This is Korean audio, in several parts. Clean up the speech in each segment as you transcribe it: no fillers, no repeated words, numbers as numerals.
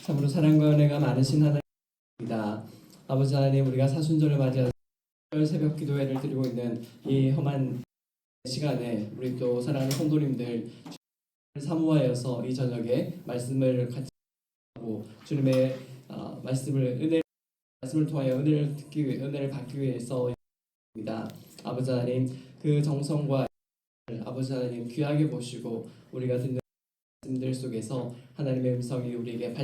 참으로 사랑과 은혜가 많으신 하나님입니다. 아버지 하나님, 우리가 사순절을 맞이하여 새벽 기도회를 드리고 있는 이 험한 시간에 우리 또 사랑하는 성도님들 사모하여서 이 저녁에 말씀을 같이 하고 주님의 말씀을 통하여 은혜를 받기 위해서입니다. 아버지 하나님, 그 정성과 아버지 하나님 귀하게 보시고 우리가 듣는 말씀들 속에서 하나님의 음성이 우리에게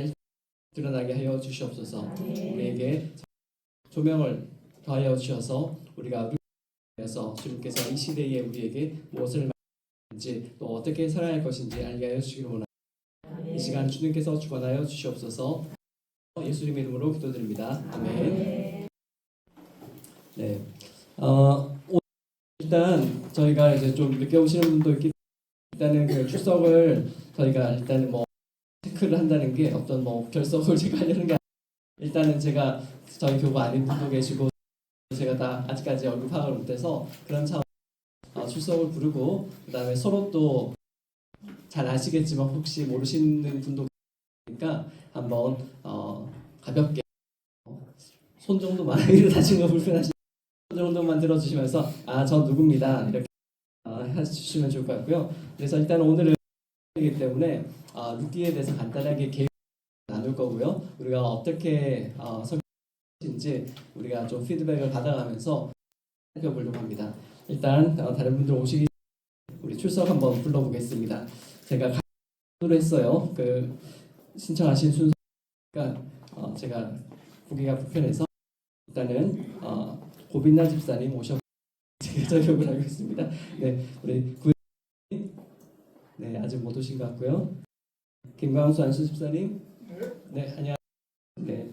드러나게 하여 주시옵소서. 우리에게 조명을 더하여 주셔서 우리가 그래서 주님께서 이 시대에 우리에게 무엇을 말하는지 또 어떻게 살아야 할 것인지 알게 하여 주시기를 원합니다. 이 시간 주님께서 주관하여 주시옵소서. 예수님 이름으로 기도드립니다. 아멘. 네. 일단 저희가 이제 좀 늦게 오시는 분도 있기 때문에 일단은 그 출석을 저희가 일단은 뭐 체크를 한다는 게 어떤 뭐 결석을 제가 하려는 게 일단은 제가 저희 교부 아닌 분도 계시고 제가 다 아직까지 얼굴 파악을 못해서 그런 차원 출석을 부르고 그다음에 서로 또 잘 아시겠지만 혹시 모르시는 분도 계니까 한번 가볍게 손 정도만 이렇게 다친 거 불편하신 정도만 들어주시면서 저 누굽니다 이렇게 해주시면 좋을 것 같고요. 그래서 일단 오늘은 이기 때문에 룻기에 대해서 간단하게 계획 나눌 거고요. 우리가 어떻게 설교인지 우리가 좀 피드백을 받아가면서 살펴보려고 합니다. 일단 다른 분들 오시기 전에 우리 출석 한번 불러보겠습니다. 제가 가로 했어요. 그 신청하신 순서가 제가 보기가 불편해서 일단은 고빈나 집사님 오셔 제가 적용을 하고 있습니다. 네, 우리 네, 아직 못 오신 것 같고요. 김광수 안수 집사님, 네, 안녕. 네,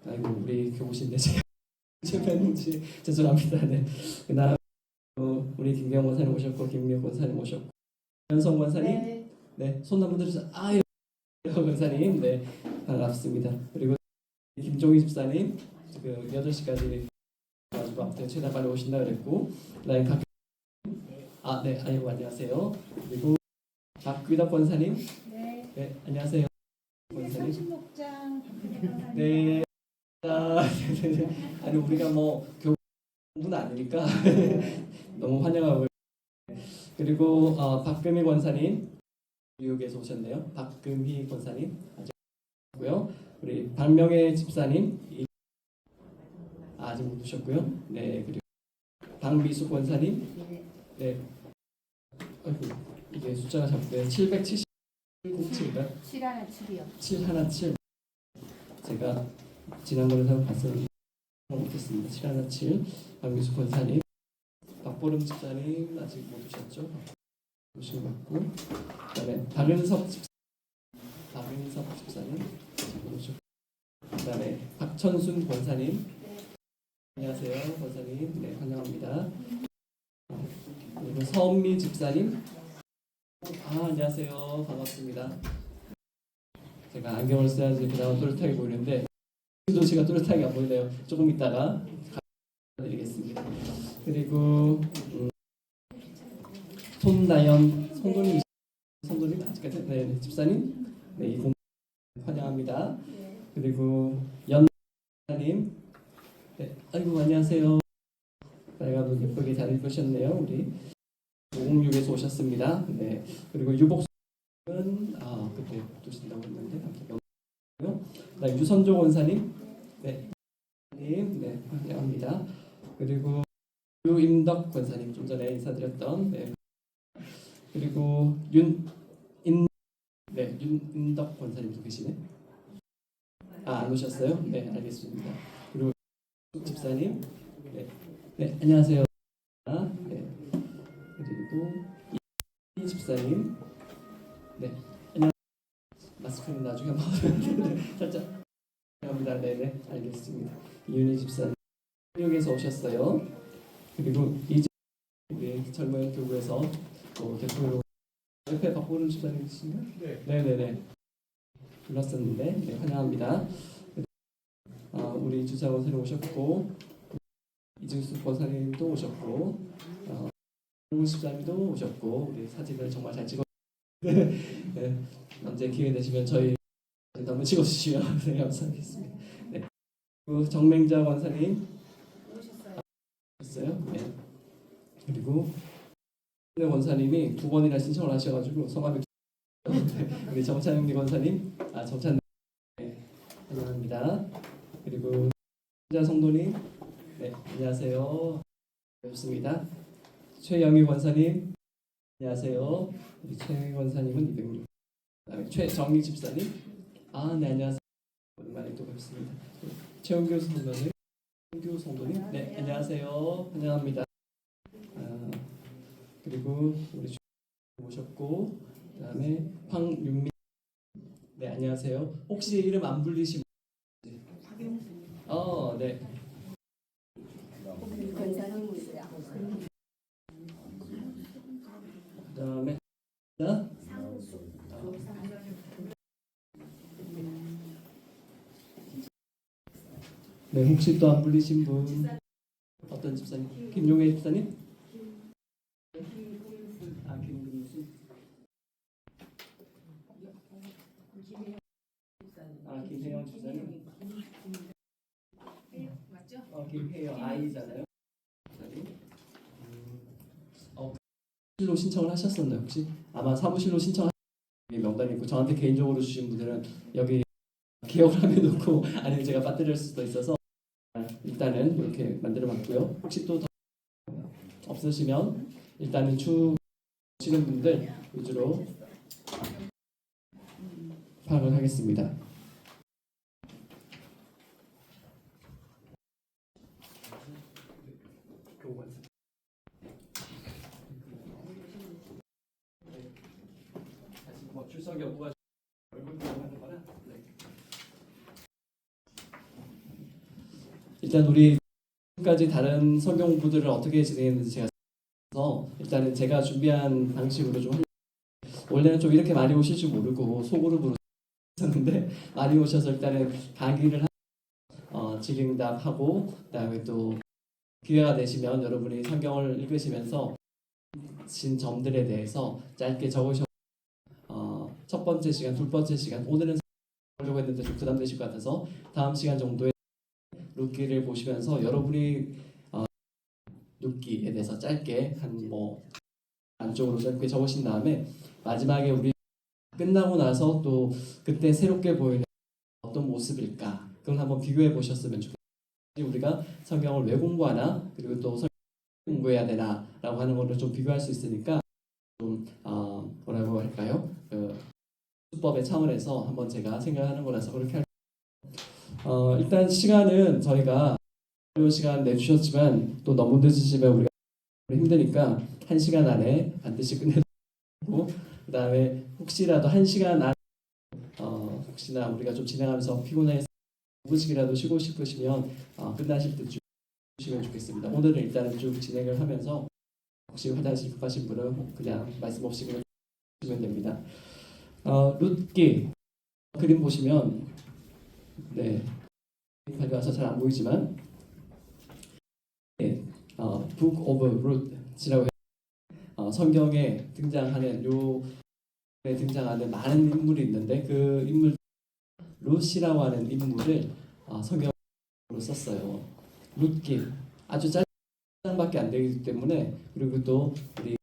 아이고 우리 교우신데 제가 뵀는지 죄송합니다. 네, 그다음 우리 김경 권사님 오셨고 김미호 권사님 오셨고 현성 권사님, 네, 손 한번 들으셔. 권사님, 네, 반갑습니다. 그리고 김종희 집사님, 지금 8시까지 가지고 앞에 최대한 빨리 오신다 그랬고, 그다음에 네, 아이고 안녕하세요. 그리고 박귀덕 권사님, 네, 안녕하세요. 권사님, 목장, 네, 아니 우리가 뭐 교부는 아니니까 너무 환영하고 그리고 박금희 권사님 뉴욕에서 오셨네요. 박금희 권사님 아직고요. 우리 박명애 집사님 아직 못 오셨고요. 네, 그리고 박미수 권사님, 네, 아이고 이게 숫자가 자꾸 777인가? 717이요. 717. 제가 지난번에 봤었는데 못했습니다. 717. 박미수 권사님, 박보름 집사님 아직 못 오셨죠? 오신 것 같고, 그다음에 박은섭 집사님 아직 못 오셨고, 그다음에 박천순 권사님, 안녕하세요 권사님, 네 환영합니다. 그리고 서은미 집사님, 안녕하세요 반갑습니다. 제가 안경을 써야지 그나마 또렷하게 보이는데 제가 또렷하게 안 보이네요. 조금 있다가 드리겠습니다. 그리고 손나연 성도님 아직까지 네, 집사님, 네, 이공 환영합니다. 그리고 연님, 네, 아이고 안녕하세요. 빨간 옷 예쁘게 잘 입으셨네요. 우리 506에서 오셨습니다. 네, 그리고 유복수는 그때 못 오신다고 했는데 그다음 유선조 원사님, 네, 네 환영합니다. 그리고 유임덕 권사님 좀 전에 인사드렸던, 네, 그리고 윤임덕 권사님도 계시네. 안 오셨어요? 네, 알겠습니다. 그리고 집사님, 네, 안녕하세요. 네, 그리고 이 집사님, 네, 안녕. 마스크는 나중에 한번 살짝 합니다. 네네, 알겠습니다. 이윤희 집사님 뉴욕에서 오셨어요. 그리고 이제 우리 젊은 교구에서 또 대통령 옆에 박보름 집사님이신가요? 네. 네네네. 불렀었는데 네, 환영합니다. 우리 주차 원사님 오셨고 이증수 권사님도 오셨고 홍 집사님도 오셨고 우리 사진을 정말 잘 찍어. 네, 언제 기회 되시면 저희 한번 찍어주시면 네, 감사하겠습니다. 네. 그리고 정맹자 권사님 오셨어요? 네. 그리고 네, 권사님이 두 번이나 신청을 하셔가지고 성함이 네, 우리 정찬용리 권사님, 정찬 네, 환영합니다. 그리고 자 성도님, 네, 안녕하세요. 반갑습니다. 최영희 권사님, 안녕하세요. 우리 최영희 권사님은 이병님. 그다음에 최정희 집사님, 네, 안녕하세요. 오랜만에 또 뵙습니다. 최은규 성도님, 은규 성도님, 네, 안녕하세요. 환영합니다. 그리고 우리 주 모셨고, 그다음에 황윤미, 네, 안녕하세요. 혹시 이름 안 불리시면, 네. 그다음에 네, 혹시 또 안 불리신 분 어떤 집사님? 김용혜 집사님? 김금수. 김혜영 집사님. 맞죠? 김혜영 아이잖아요. 사무실로 신청을 하셨었나요 혹시? 아마 사무실로 신청한 명단이 있고 저한테 개인적으로 주신 분들은 여기 기억을 하면 놓고 아니면 제가 빠뜨릴 수도 있어서 일단은 이렇게 만들어봤고요. 혹시 또 더 없으시면 일단은 주시는 분들 위주로 파악을 하겠습니다. 출석 여부가 얼굴 보는 거라. 일단 우리 지금까지 다른 성경 공부들을 어떻게 진행했는지 제가 일단은 제가 준비한 방식으로 좀 원래는 좀 이렇게 많이 오실 줄 모르고 소그룹으로 했었는데 많이 오셔서 일단은 강의를 질의응답하고 그다음에 또 기회가 되시면 여러분이 성경을 읽으시면서 진 점들에 대해서 짧게 적으셔. 첫 번째 시간, 두 번째 시간 오늘은 하려고 했는데 좀 부담되실 것 같아서 다음 시간 정도에 룻기를 보시면서 여러분이 룻기에 대해서 짧게 한 안쪽으로 짧게 적으신 다음에 마지막에 우리 끝나고 나서 또 그때 새롭게 보이는 어떤 모습일까 그걸 한번 비교해 보셨으면 좋겠어요. 우리가 성경을 왜 공부하나 그리고 또 성경 공부해야 되나 라고 하는 거를 좀 비교할 수 있으니까 좀 뭐라고 할까요? 수법의 차원에서 한번 제가 생각하는 거라서 그렇게 일단 시간은 저희가 어려운 시간 내주셨지만 또 너무 늦으시면 우리가 힘드니까 1시간 안에 반드시 끝내고 그 다음에 혹시라도 1시간 안에 혹시나 우리가 좀 진행하면서 피곤해서 5분씩이라도 쉬고 싶으시면 끝나실 때쯤 쉬시면 좋겠습니다. 오늘은 일단은 쭉 진행을 하면서 혹시 화장실 급하신 분은 그냥 말씀 없이 그냥 하시면 됩니다. 룻기 그림 보시면 네 가져와서 잘 안 보이지만 네, Book of Ruth이라고 성경에 등장하는 등장하는 많은 인물이 있는데 그 인물 룻이라고 하는 인물을 성경으로 썼어요. 룻기 아주 짧은 장밖에 안 되기 때문에 그리고 또 우리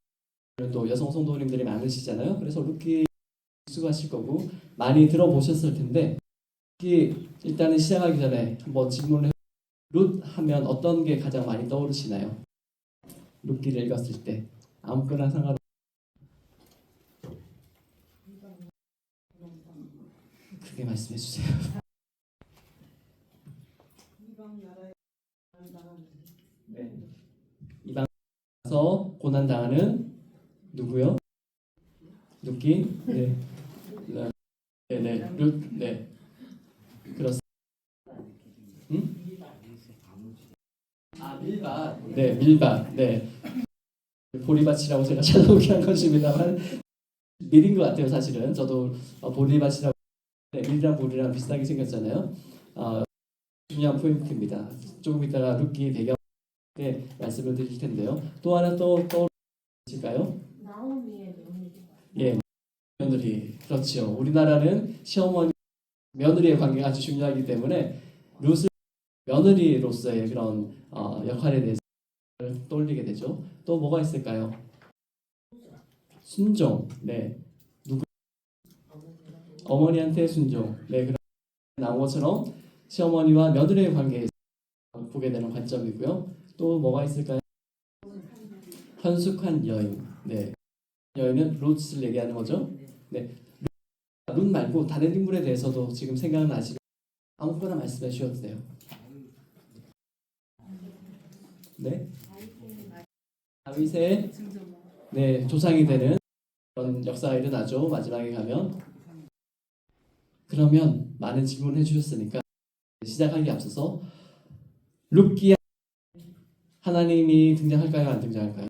또 여성 성도님들이 많으시잖아요. 그래서 룻기 익숙하실 거고 많이 들어보셨을 텐데 일단은 시작하기 전에 한번 질문을 룻 하면 어떤 게 가장 많이 떠오르시나요? 룻기를 읽었을 때 아무거나 상관없 크게 말씀해 주세요. 네. 이방에서 고난 당하는 누구요? 룻기? 네. 네. 룻. 네. 그렇습니다. 밀밭. 네, 밀밭. 네. 보리밭이라고 제가 찾아오긴 한 것입니다만 밀인 것 같아요. 사실은 저도 보리밭이라고 밀이랑 보리랑 비슷하게 생겼잖아요. 중요한 포인트입니다. 조금 이따가 룻기 배경 때 말씀을 드릴 텐데요. 또 하나 또 떠오르실까요? 나오미의 며느리. 예, 며느리. 그렇죠. 우리나라는 시어머니 며느리의 관계가 아주 중요하기 때문에 룻을 며느리로서의 그런 역할에 대해서 떠올리게 되죠. 또 뭐가 있을까요? 순종. 네. 누구? 어머니한테 순종. 네, 그런 나온 것처럼 시어머니와 며느리의 관계에서 보게 되는 관점이고요. 또 뭐가 있을까요? 현숙한 여인. 네. 여인은 룻을 얘기하는 거죠. 네. 룻 말고 다른 인물에 대해서도 지금 생각나시면 아무거나 말씀해 주셔도 돼요. 네. 다윗의 네, 조상이 되는 그런 역사가 일어나죠. 마지막에 가면. 그러면 많은 질문을 해주셨으니까 시작하기 앞서서 룻기야 하나님이 등장할까요? 안 등장할까요?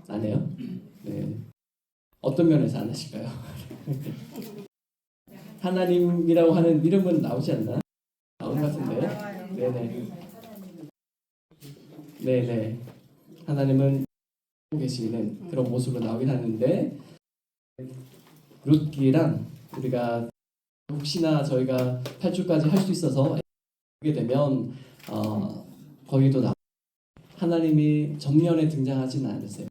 안 해요? 네. 어떤 면에서 안 하실까요? 하나님이라고 하는 이름은 나오지 않나? 나오는 것 같은데. 네네. 네네. 하나님은 하고 계시는 그런 모습으로 나오긴 하는데 룻기랑 우리가 혹시나 저희가 8주까지 할 수 있어서 보게 되면 거기도 하나님이 전면에 등장하지는 않으세요.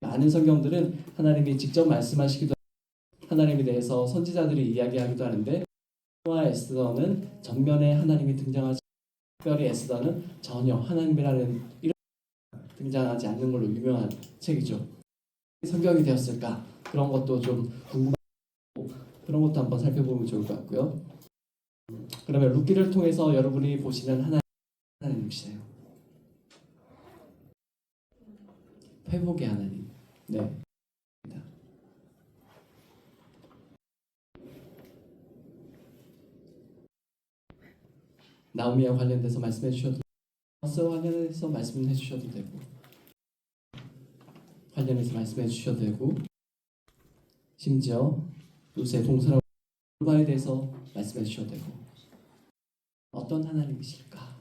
많은 성경들은 하나님이 직접 말씀하시기도 하고 하나님에 대해서 선지자들이 이야기하기도 하는데 와 에스더는 전면에 하나님이 등장하지 특별히 에스더는 전혀 하나님이라는 이름 등장하지 않는 걸로 유명한 책이죠. 성경이 되었을까? 그런 것도 좀 궁금하고 그런 것도 한번 살펴보면 좋을 것 같고요. 그러면 룻기를 통해서 여러분이 보시는 하나님이시세요. 회복의 하나님. 네. 나오미와 관련돼서 말씀해 주셔도 버스와 관련해서 말씀해 주셔도 되고 관련해서 말씀해 주셔도 되고 심지어 룻의 동서남에 대해서 말씀해 주셔도 되고 어떤 하나님이실까?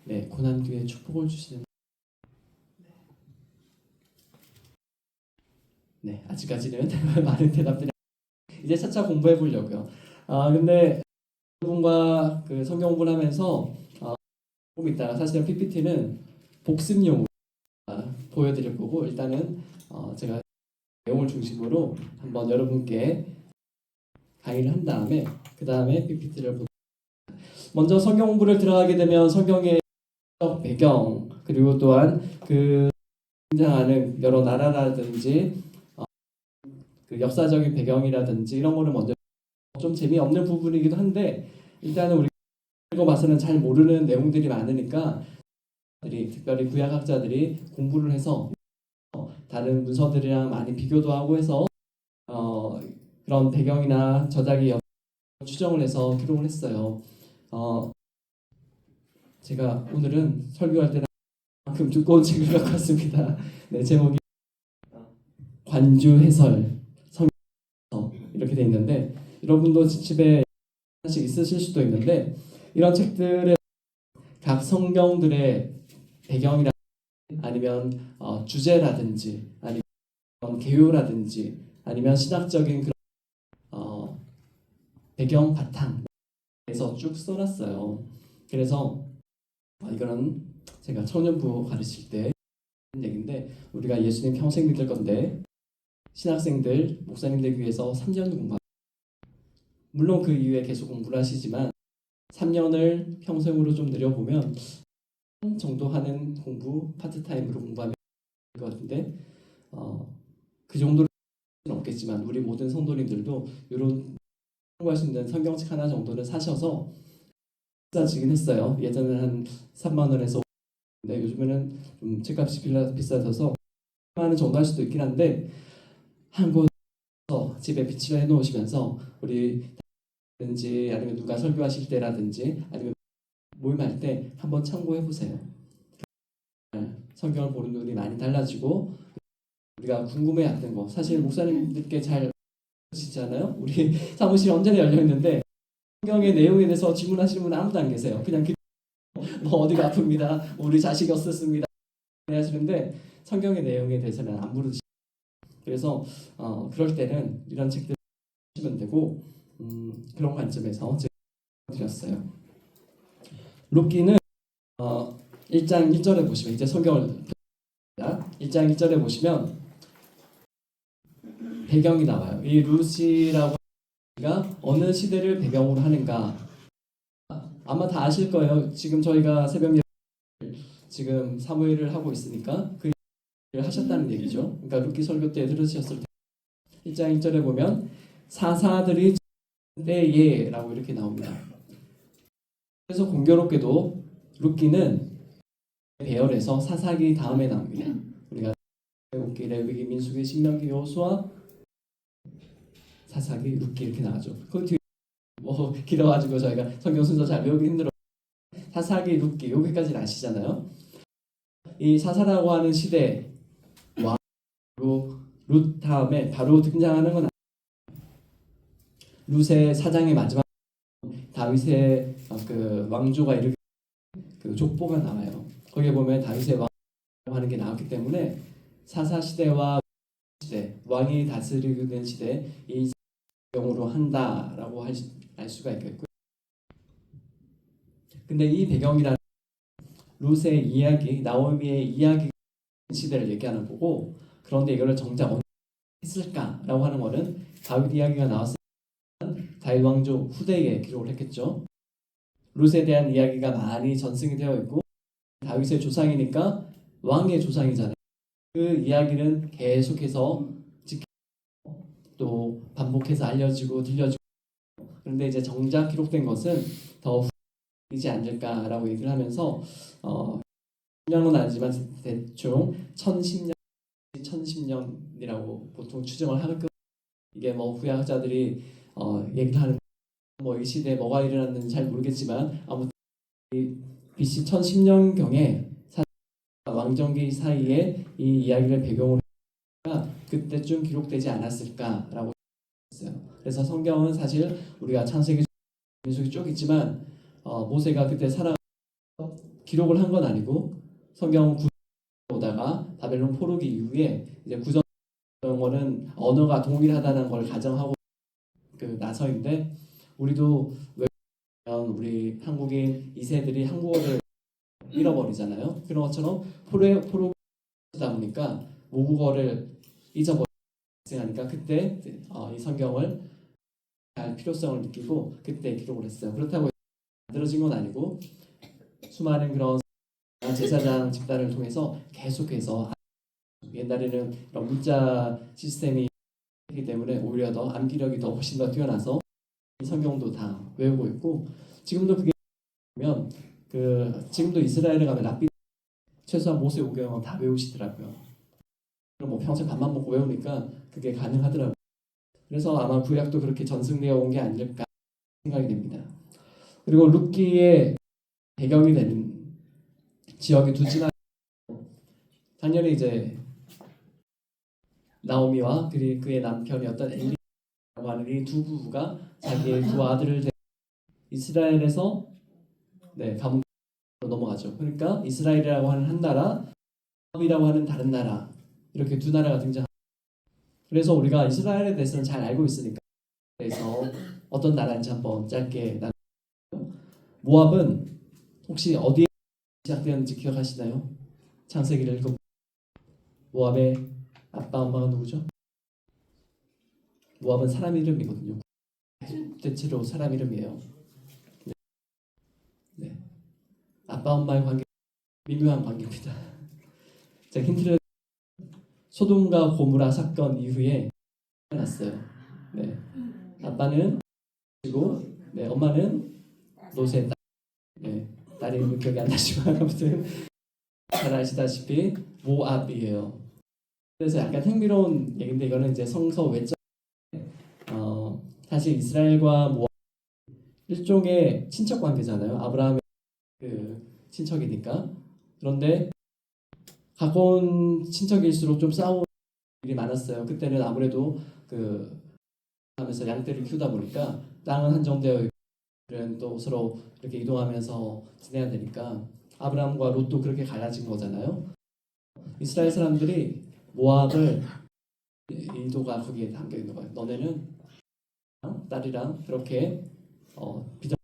네, 고난 뒤에 축복을 주시는 네, 아직까지는 많은 대답들이 이제 차차 공부해 보려고요. 근데 여러분과 그 성경 공부를 하면서 조금 있다가 사실은 PPT는 복습용으로 보여드릴 거고 일단은 제가 내용을 중심으로 한번 여러분께 강의를 한 다음에 그 다음에 PPT를 먼저 성경 공부를 들어가게 되면 성경의 배경 그리고 또한 그 등장하는 여러 나라라든지 그 역사적인 배경이라든지 이런 거를 먼저 좀 재미없는 부분이기도 한데 일단은 우리 읽어봐서는 잘 모르는 내용들이 많으니까 특별히 구약학자들이 공부를 해서 다른 문서들이랑 많이 비교도 하고 해서 그런 배경이나 저자기 추정을 해서 기록을 했어요. 제가 오늘은 설교할 때는 만큼 두꺼운 책을 갖고 왔습니다. 네, 제목이 관주 해설 성경 이렇게 돼 있는데 여러분도 집에 하나씩 있으실 수도 있는데 이런 책들의 각 성경들의 배경이나 아니면 주제라든지 아니면 개요라든지 아니면 신학적인 그런 배경 바탕에서 쭉 써놨어요. 그래서 이거는 제가 청년부 가르칠 때 하는 얘기인데 우리가 예수님 평생 믿을 건데 신학생들 목사님 되기 위해서 3년 공부 물론 그 이후에 계속 공부를 하시지만 3년을 평생으로 좀 늘려보면 정도 하는 공부 파트타임으로 공부하면 될 것 같은데 그 정도는 없겠지만 우리 모든 성도님들도 이런 공부할 수 있는 성경책 하나 정도는 사셔서 비싸지긴 했어요. 예전에는 한 3만 원에서 근데 요즘에는 좀 책값이 비싸져서 3만 원 정도 할 수도 있긴 한데 한 곳에서 집에 비치를 해놓으시면서 우리 든지 아니면 누가 설교하실 때라든지 아니면 모임할 때 한번 참고해 보세요. 성경을 보는 눈이 많이 달라지고 우리가 궁금해했던 거 사실 목사님들께 잘 아시잖아요. 우리 사무실이 언제나 열려 있는데 성경의 내용에 대해서 질문하시는 분은 아무도 안 계세요. 그냥 뭐 어디가 아픕니다. 우리 자식이 어떻습니다. 하시는데 성경의 내용에 대해서는 안 물으시죠. 그래서 그럴 때는 이런 책들 되고 그런 관점에서 제가 드렸어요. 룻기는 1장 1절에 보시면 이제 성경을 1장 1절에 보시면 배경이 나와요. 이 룻이라고 하는 어느 시대를 배경으로 하는가? 아마 다 아실 거예요. 지금 저희가 새벽 예배 지금 사무엘을 하고 있으니까 그 일을 하셨다는 얘기죠. 그러니까 룻기 설교 때 들으셨을 때 1장 1절에 보면 사사들이 때에라고 이렇게 나옵니다. 그래서 공교롭게도 룻기는 배열에서 사사기 다음에 나옵니다. 우리가 룻기, 레위기, 민수기, 신명기, 여호수아, 사사기, 룻기 이렇게 나가죠. 그 뒤에 뭐 길어가지고 저희가 성경 순서 잘 외우기 힘들어. 사사기, 룻기 여기까지는 아시잖아요. 이 사사라고 하는 시대 왕으로 룻 다음에 바로 등장하는 건 룻의 사장의 마지막 다윗의 그 왕조가 이르게 그 족보가 나와요. 거기에 보면 다윗의 왕 하는 게 나왔기 때문에 사사 시대와 시대 왕이 다스리는 시대 이 배경으로 한다라고 알 수가 있겠고요. 근데 이 배경이라는 룻의 이야기, 나오미의 이야기 시대를 얘기하는 거고, 그런데 이거를 정작 언제 했을까라고 하는 거는 다윗 이야기가 나왔을 때 다윗 왕조 후대에 기록을 했겠죠. 룻에 대한 이야기가 많이 전승이 되어 있고 다윗의 조상이니까 왕의 조상이잖아요. 그 이야기는 계속해서 또 반복해서 알려지고 들려지고, 그런데 이제 정작 기록된 것은 더 후이지 않을까라고 얘기를 하면서 10년은 아니지만 대충 1010년이라고 보통 추정을 하고, 이게 뭐 후야자들이 얘기를 하는 뭐 이 시대에 뭐가 일어났는지 잘 모르겠지만 아무튼 BC 1010년경에 왕정기 사이에 이 이야기를 배경으로 해서 그때쯤 기록되지 않았을까라고 했어요. 그래서 성경은 사실 우리가 창세기, 민수기 쭉 있지만 모세가 그때 살아 기록을 한 건 아니고 성경 오다가 바벨론 포로기 이후에 이제 구전 영어는 언어가 동일하다는 걸 가정하고 그 나서인데, 우리도 우리 한국인 2세들이 한국어를 잃어버리잖아요. 그런 것처럼 포로다 보니까 모국어를 잊어버리니까 그때 이 성경을 할 필요성을 느끼고 그때 기록을 했어요. 그렇다고 만들어진 건 아니고 수많은 그런 제사장 집단을 통해서 계속해서, 옛날에는 이런 문자 시스템이 있기 때문에 오히려 더 암기력이 더 훨씬 더 뛰어나서 성경도 다 외우고 있고, 지금도 그게 보면 지금도 이스라엘에 가면 랍비 최소한 모세 오경은 다 외우시더라고요. 그럼 뭐 평생 밥만 먹고 외우니까 그게 가능하더라고요. 그래서 아마 구약도 그렇게 전승되어 온 게 아닐까 생각이 됩니다. 그리고 룻기의 배경이 되는 지역이 두 지나, 당연히 이제 나오미와 그의 남편이었던 엘리라고 하는 이 두 부부가 자기의 두 아들을 이스라엘에서 가문으로 넘어가죠. 그러니까 이스라엘이라고 하는 한 나라, 모압이라고 하는 다른 나라, 이렇게 두 나라가 등장. 그래서 우리가 이스라엘에 대해서는 잘 알고 있으니까 그래서 어떤 나라인지 한번 짧게 모압은 혹시 어디에 시작되었는지 기억하시나요? 창세기를 읽어. 모압의 아빠 엄마가 누구죠? 모압은 사람 이름이거든요. 대체로 사람 이름이에요. 네. 아빠 엄마의 관계 미묘한 관계입니다. 제가 힌트를, 소돔과 고무라 사건 이후에 났어요. 네. 아빠는 그리고 엄마는 롯의 딸. 딸 이름은 기억이 안 나지만 아무튼 잘 아시다시피 모압이에요. 그래서 약간 흥미로운 얘기인데, 이거는 이제 성서 외적 사실 이스라엘과 모압 일종의 친척 관계잖아요. 아브라함의 그 친척이니까. 그런데 가까운 친척일수록 좀 싸우는 일이 많았어요. 그때는 아무래도 하면서 양떼를 키우다 보니까 땅은 한정되어 있고 또 서로 이렇게 이동하면서 지내야 되니까 아브라함과 롯도 그렇게 갈라진 거잖아요. 이스라엘 사람들이 모압을, 이도가 거기에 담겨 있는 거예요. 너네는 딸이랑 그렇게 비정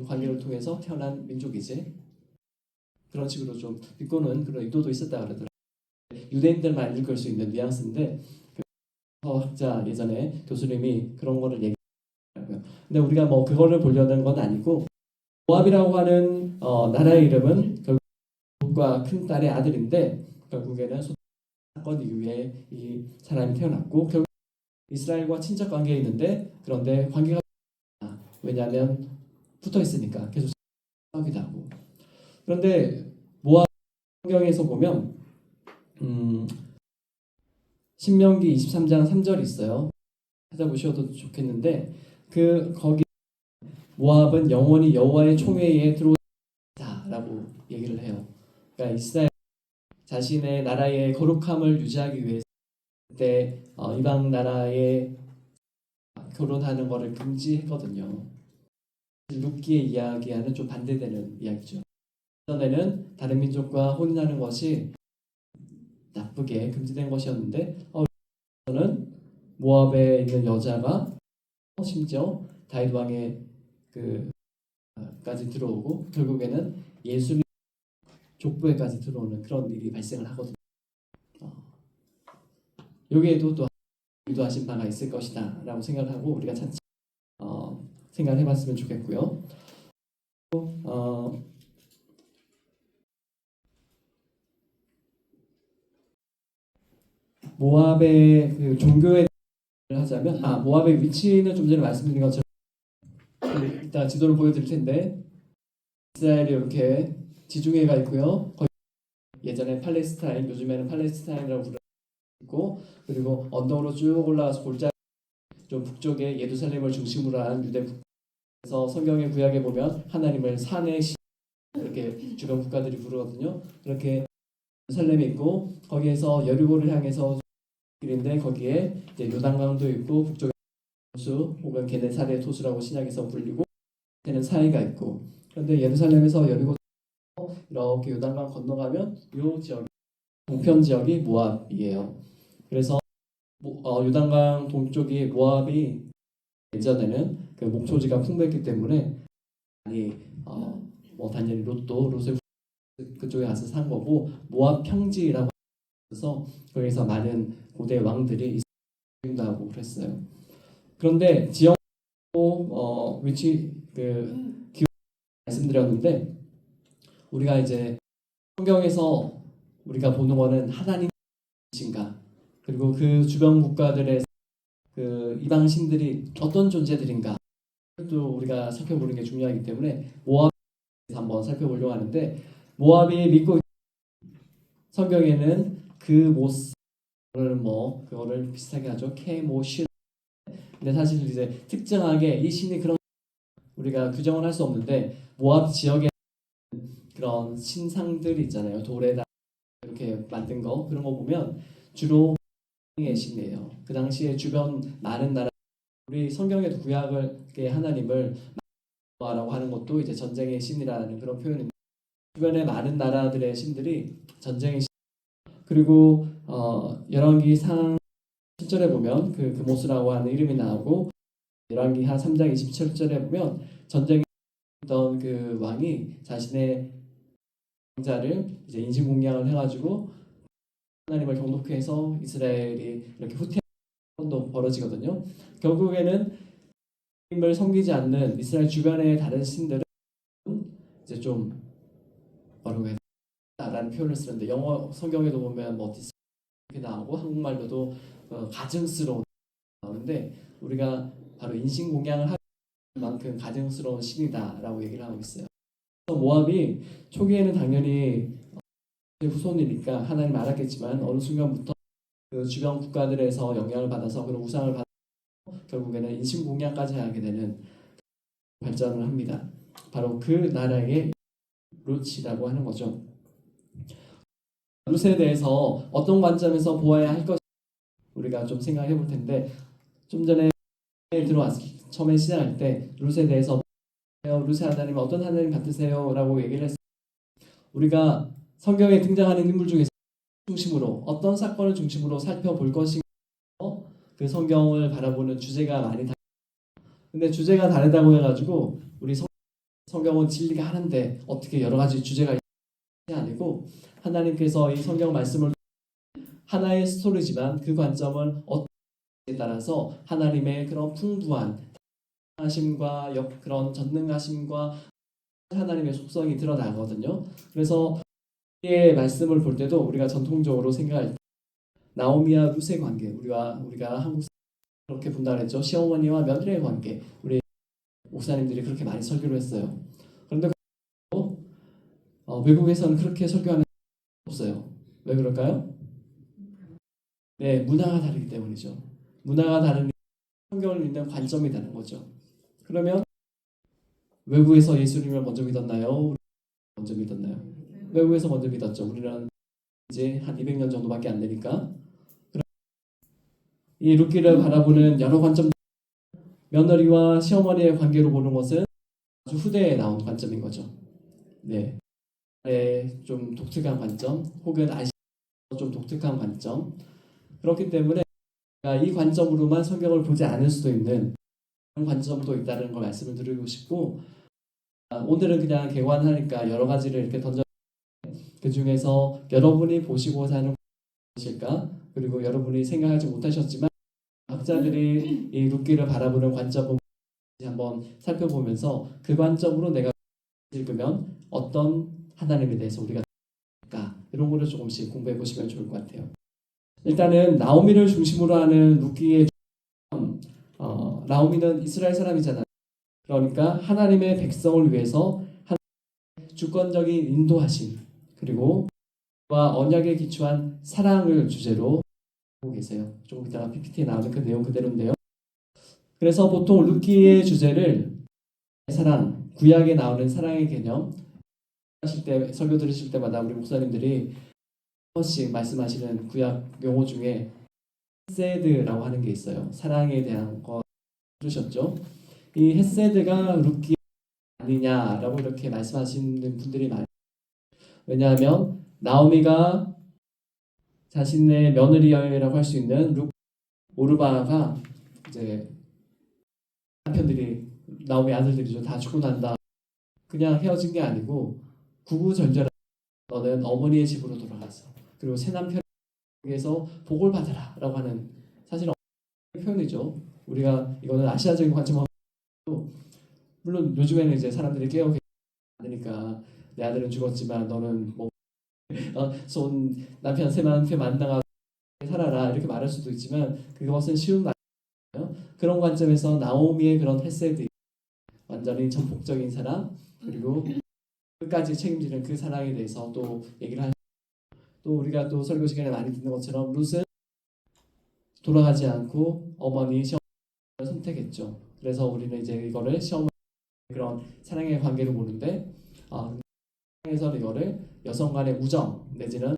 관계를 통해서 태어난 민족이지. 그런 식으로 좀 비꼬는 그런 의도도 있었다 그러더라고요. 유대인들만 읽을 수 있는 뉘앙스인데 그 학자 예전에 교수님이 그런 거를 얘기하고요. 근데 우리가 뭐 그거를 보려는 건 아니고 모압이라고 하는 나라의 이름은 결국과 큰 딸의 아들인데 결국에는 사건 이후에 이 사람이 태어났고 결국 이스라엘과 친척 관계에 있는데 그런데 관계가 왜냐하면 붙어 있으니까 계속 싸우기도 하고. 그런데 모압 성경에서 보면 신명기 23장 3절이 있어요. 찾아보셔도 좋겠는데 거기 모압은 영원히 여호와의 총회에 들어오다라고 얘기를 해요. 그러니까 이스라엘 자신의 나라의 거룩함을 유지하기 위해서 그때 이방 나라에 결혼하는 것을 금지했거든요. 룻기에 이야기하는 좀 반대되는 이야기죠. 전에는 다른 민족과 혼인하는 것이 나쁘게 금지된 것이었는데 저는 모압에 있는 여자가 심지어 다윗 왕의 까지 들어오고 결국에는 예수님 족보에까지 들어오는 그런 일이 발생을 하거든요. 여기에도 또 유도하신 바가 있을 것이다 라고 생각하고 우리가 차차 생각해봤으면 좋겠고요. 모압의 그 종교에 하자면 모압의 위치는 좀 전에 말씀드린 것처럼 이따 지도를 보여드릴 텐데 이스라엘이 이렇게 지중해가 있고요. 거기 예전에 팔레스타인, 요즘에는 팔레스타인이라고 부르고 그리고 언덕으로 쭉 올라가서 골짜기 좀 북쪽에 예루살렘을 중심으로 한 유대 북에서 성경의 구약에 보면 하나님을 산의 시 이렇게 주변 국가들이 부르거든요. 그렇게 예루살렘이 있고 거기에서 여리고를 향해서 길인데 거기에 이제 요단강도 있고 북쪽에 토수 혹은 게네사렛 토수라고 신약에서 불리고 되는 사이가 있고 그런데 예루살렘에서 여리고 이렇게 요단강 건너가면 이 지역 동편 지역이 모압이에요. 그래서 요단강 동쪽이 모압이 예전에는 그 목초지가 풍부했기 때문에 많이 단연히 롯의 그쪽에 가서 산 거고 모압 평지라고 해서 거기서 많은 고대 왕들이 있기도 하고 그랬어요. 그런데 지역 위치 기후 말씀드렸는데 우리가 이제 성경에서 우리가 보는 거는 하나님이신가 그리고 그 주변 국가들의 그 이방 신들이 어떤 존재들인가 또 우리가 살펴보는 게 중요하기 때문에 모압에서 한번 살펴보려고 하는데 모압이 믿고 성경에는 그 모습을 그거를 비슷하게 하죠. 케모신. 근데 사실 이제 특정하게 이 신이 그런 우리가 규정을 할 수 없는데 모압 지역에 그런 신상들 있잖아요. 돌에다 이렇게 만든 거 그런 거 보면 주로 의 신이에요. 그 당시에 주변 많은 나라 우리 성경에도 구약의 하나님을 라고 하는 것도 이제 전쟁의 신이라는 그런 표현인데 주변의 많은 나라들의 신들이 전쟁의 신 그리고 열왕기 상 7절에 보면 그 모스라고 하는 이름이 나오고 열왕기 하 3장 27절에 보면 전쟁에 있던 그 왕이 자신의 왕자를 이제 인신공양을 해가지고 하나님을 경독해서 이스라엘이 이렇게 후퇴도 벌어지거든요. 결국에는 하나님을 섬기지 않는 이스라엘 주변의 다른 신들은 이제 좀 뭐라고 해야 되나라는 표현을 쓰는데 영어 성경에도 보면 이렇게 나오고 한국말로도 가증스러운 나오는데 우리가 바로 인신공양을 하는 만큼 가증스러운 신이다라고 얘기를 하고 있어요. 모압이 초기에는 당연히 후손이니까 하나님 알았겠지만 어느 순간부터 그 주변 국가들에서 영향을 받아서 그런 우상을 받아 결국에는 인신공양까지 하게 되는 발전을 합니다. 바로 그 나라의 룻이라고 하는 거죠. 룻에 대해서 어떤 관점에서 보아야 할 것인지 우리가 좀 생각해 볼 텐데 좀 전에 처음에 시작할 때 룻에 대해서 룻의 하나님 어떤 하나님 같으세요? 라고 얘기를 했어요. 우리가 성경에 등장하는 인물 중에서 중심으로 어떤 사건을 중심으로 살펴볼 것인가 그 성경을 바라보는 주제가 많이 근데 주제가 다르다고 해가지고 우리 성경은 진리가 하나인데 어떻게 여러 가지 주제가 있는 게 아니고 하나님께서 이 성경 말씀을 하나의 스토리지만 그 관점을 어떻게 따라서 하나님의 그런 풍부한 하심과 그런 전능하심과 하나님의 속성이 드러나거든요. 그래서 이 말씀을 볼 때도 우리가 전통적으로 생각할 때 나오미와 룻의 관계, 우리가 한국 그렇게 분단했죠. 시어머니와 며느리의 관계, 우리 목사님들이 그렇게 많이 설교를 했어요. 그런데 외국에서는 그렇게 설교하는 없어요. 왜 그럴까요? 네, 문화가 다르기 때문이죠. 문화가 다른 성경을 읽는 관점이 다른 거죠. 그러면 외국에서 예수님을 먼저 믿었나요? 먼저 믿었나요? 외국에서 먼저 믿었죠. 우리는 이제 한 200년 정도밖에 안 되니까. 이 룻기를 바라보는 여러 관점, 며느리와 시어머니의 관계로 보는 것은 아주 후대에 나온 관점인 거죠. 네, 좀 독특한 관점, 혹은 좀 독특한 관점. 그렇기 때문에 이 관점으로만 성경을 보지 않을 수도 있는 그런 관점도 있다는 걸 말씀을 드리고 싶고, 오늘은 그냥 개관하니까 여러 가지를 이렇게 던져. 그 중에서 여러분이 보시고자 하는 것일까? 그리고 여러분이 생각하지 못하셨지만 학자들이 이 룻기를 바라보는 관점을 한번 살펴보면서 그 관점으로 내가 읽으면 어떤 하나님에 대해서 우리가 알까? 이런 거를 조금씩 공부해 보시면 좋을 것 같아요. 일단은 나오미를 중심으로 하는 룻기의 나오미는 이스라엘 사람이잖아요. 그러니까 하나님의 백성을 위해서 주권적인 인도하심 그리고 언약에 기초한 사랑을 주제로 하고 계세요. 조금 이따가 PPT에 나오는 그 내용 그대로인데요. 그래서 보통 룻기의 주제를 사랑, 구약에 나오는 사랑의 개념 하실 때 설교 들으실 때마다 우리 목사님들이 한 번씩 말씀하시는 구약 용어 중에 헤세드라고 하는 게 있어요. 사랑에 대한 거 들으셨죠? 이 헤세드가 룻기 아니냐라고 이렇게 말씀하시는 분들이 많아요. 왜냐하면 나오미가 자신의 며느리라고 할 수 있는 오르바가 이제 남편들이 나오미 아들들이죠. 다 죽고 난다. 그냥 헤어진 게 아니고 구구절절한 너는 어머니의 집으로 돌아가서 그리고 새 남편에게서 복을 받으라라고 하는 사실 표현이죠. 우리가 이거는 아시아적인 관점하고 물론 요즘에는 이제 사람들이 깨어 계니까 내 아들은 죽었지만 너는 뭐 손 남편 새 남편 만나가 살아라 이렇게 말할 수도 있지만 그것은 쉬운 말이에요. 그런 관점에서 나오미의 그런 헤세드 완전히 전폭적인 사랑 그리고 끝까지 책임지는 그 사랑에 대해서 또 얘기를 하죠. 또 우리가 또 설교 시간에 많이 듣는 것처럼 룻은 돌아가지 않고 어머니 시어머니를 선택했죠. 그래서 우리는 이제 이거를 시어머니 그런 사랑의 관계로 보는데 에서 이거를 여성 간의 우정 내지는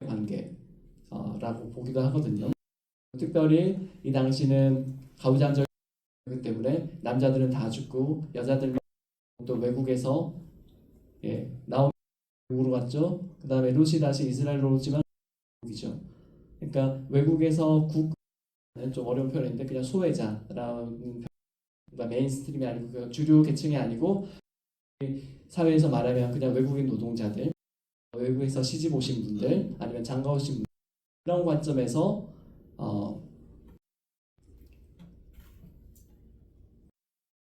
관계라고 보기도 하거든요. 특별히 이 당시는 가부장적이기 때문에 남자들은 다 죽고 여자들은 또 외국에서 나오미 외국으로 갔죠. 그 다음에 룻이 다시 이스라엘로 오지만 외국이죠. 그러니까 외국에서 국은 좀 어려운 표현인데 그냥 소외자라는 그러니까 메인스트림이 아니고 그 주류 계층이 아니고 사회에서 말하면 그냥 외국인 노동자들, 외국에서 시집 오신 분들 아니면 장가 오신 분들 그런 관점에서